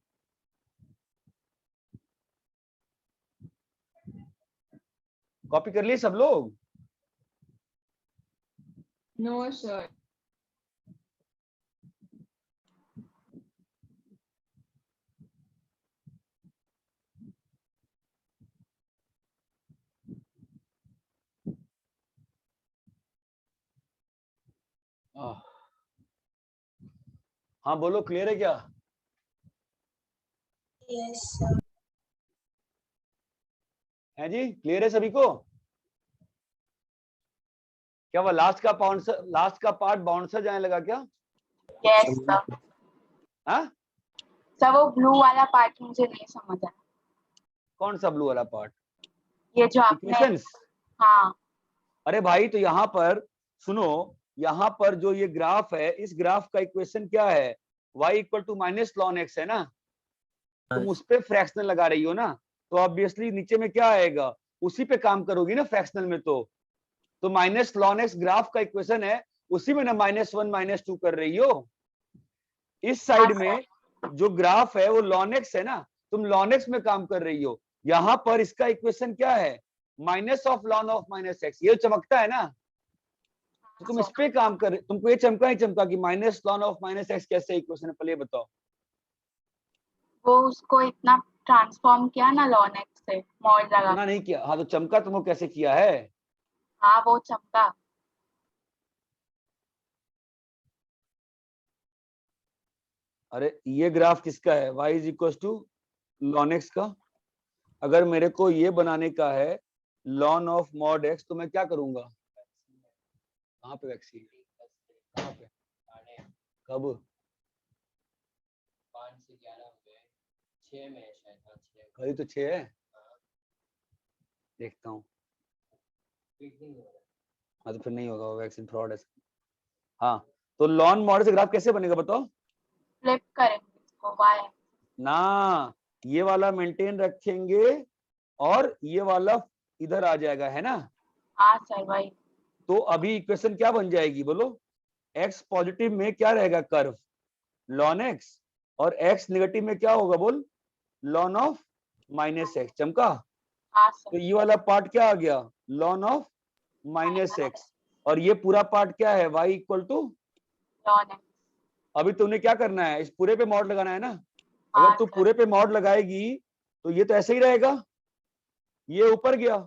कॉपी कर लिए सब लोग? No sir. हाँ बोलो, क्लियर है क्या? Yes sir. है जी, क्लियर है सभी को? क्या वो लास्ट का पार्ट बाउंसर जाने लगा क्या? Yes sir. हाँ, सर वो ब्लू वाला पार्ट मुझे नहीं समझ आया। कौन सा ब्लू वाला पार्ट? ये जो आपने, इक्वेशंस। हाँ अरे भाई, तो यहाँ पर सुनो, यहाँ पर जो ये ग्राफ है, इस ग्राफ का इक्वेशन क्या है? y equal to minus ln x है ना, तुम उस पे फ्रैक्शनल लगा रही हो ना, तो ऑब्वियसली नीचे में क्या आएगा, उसी पे काम करोगी ना फ्रैक्शनल में। तो माइनस लॉन एक्स ग्राफ का इक्वेशन है, उसी में ना -1 -2 कर रही हो। इस साइड में जो ग्राफ है वो लॉन एक्स है ना, तुम लॉन एक्स में काम कर रही हो। यहाँ पर इसका इक्वेशन क्या है? Minus of lawn of minus x. ये चमकता है ना, तो तुम इस पे काम कर, तुमको ये चमका ही चमका कि minus lawn of minus x कैसे इक्वेशन है, पहले बताओ। वो उसको इतना ट्रांसफॉर्म किया ना लॉन एक्स से मॉड लगा। ना नहीं किया, हाँ तो चमका तुमको कैसे किया है? हाँ वो चमका। अरे ये ग्राफ किसका है? y is equal to ln x का। अगर मेरे को ये बनाने का है लॉन ऑफ मॉड एक्स, तो मैं क्या करूंगा? कहाँ पे वैक्सीन? कहाँ पे? कब? 5 से 11 हो गए, 6 में है शायद। हाँ 6 कल तो 6 है, देखता हूँ। हाँ तो फिर नहीं होगा, वैक्सीन फ्रॉड है। हाँ, तो लॉन मॉड से ग्राफ कैसे बनेगा बताओ? फ्लिप करेंगे इसको y ना, ये वाला मेंटेन रखेंगे और ये वाला इधर आ जाएगा, है ना? हाँ सर वही। तो अभी इक्वेशन क्या बन जाएगी बोलो? x पॉजिटिव में क्या रहेगा? कर्व लॉन x, और x नेगेटिव में क्या होगा बोल? Lawn of minus x. चमका? हाँ सर। तो ये वाला पार्ट क्या आ गया? Ln of minus x. और ये पूरा पार्ट क्या है? y equal to ln x. अभी तुमने क्या करना है? इस पूरे पे मॉड लगाना है ना। अगर तू पूरे पे मॉड लगाएगी तो ये तो ऐसे ही रहेगा, ये ऊपर गया,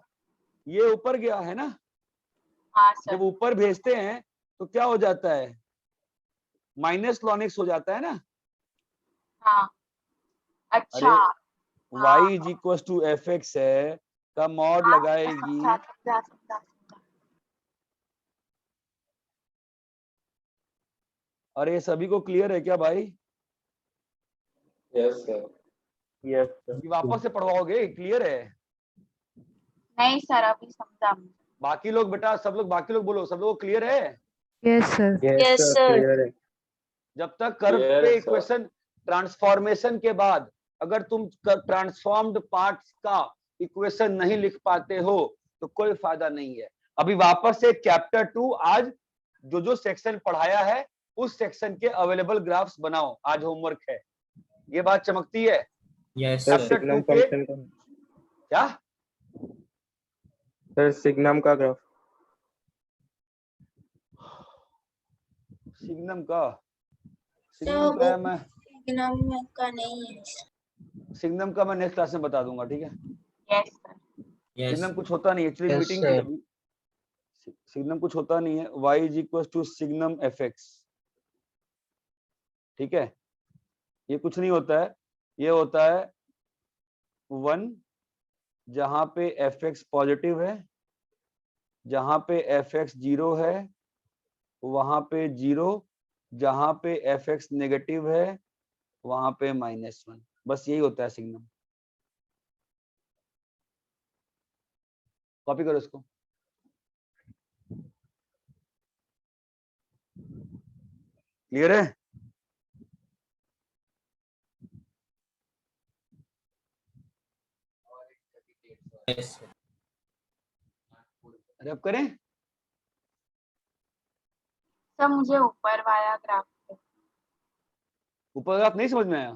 ये ऊपर गया, है ना? हाँ सर। जब ऊपर भेजते हैं तो क्या हो जाता है? माइनस लॉन एक्स हो जाता है ना। हाँ अच्छा। अरे y is equal to f x है का मॉड लगाएगी। समझा। अरे सभी को क्लियर है क्या भाई? Yes sir. Yes sir. वापस से पढ़वाओगे? क्लियर है? नहीं सर अभी समझा। बाकी लोग बेटा, सब लोग, बाकी लोग बोलो, सब लोग क्लियर है? Yes sir. Yes sir, clear है। जब तक कर्व Yes, पे sir. इक्वेशन ट्रांसफॉर्मेशन के बाद अगर तुम ट्रांसफॉर्म्ड पार्ट्स का इक्वेशन नहीं लिख पाते हो तो कोई फायदा नहीं है। अभी वापस से चैप्टर 2 आज जो सेक्शन पढ़ाया है उस सेक्शन के अवेलेबल ग्राफ्स बनाओ, आज होमवर्क है। ये बात चमकती है? Yes sir sir. Signum function का, क्या? सर सिग्नम का ग्राफ। सिग्नम का? तो सिग्नम का मैं सिग्नम का नहीं है। सिग्नम का मैं नेक्स्ट क्लास में बता दूंगा, ठीक है? Yes sir. यस सिग्नम कुछ होता नहीं, एक्चुअली Yes, मीटिंग थी sir. अभी। सिग्नम कुछ होता नहीं है, y is equal to signum f x, ठीक है? ये कुछ नहीं होता है, ये होता है 1 जहां पे एफ एक्स पॉजिटिव है, जहां पे एफ एक्स 0 है वहां पे 0, जहां पे एफ एक्स नेगेटिव है वहां पे -1। बस यही होता है सिग्नम। कॉपी करो इसको। क्लियर है? Yes sir. अरे अब करें? सर मुझे ऊपर वाला ग्राफ ऊपर आप नहीं समझ में आया?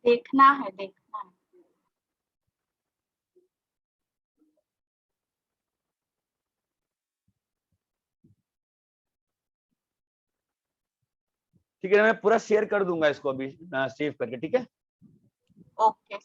देखना है। ठीक है, मैं पूरा शेयर कर दूंगा इसको अभी सेव करके, ठीक है? ओके।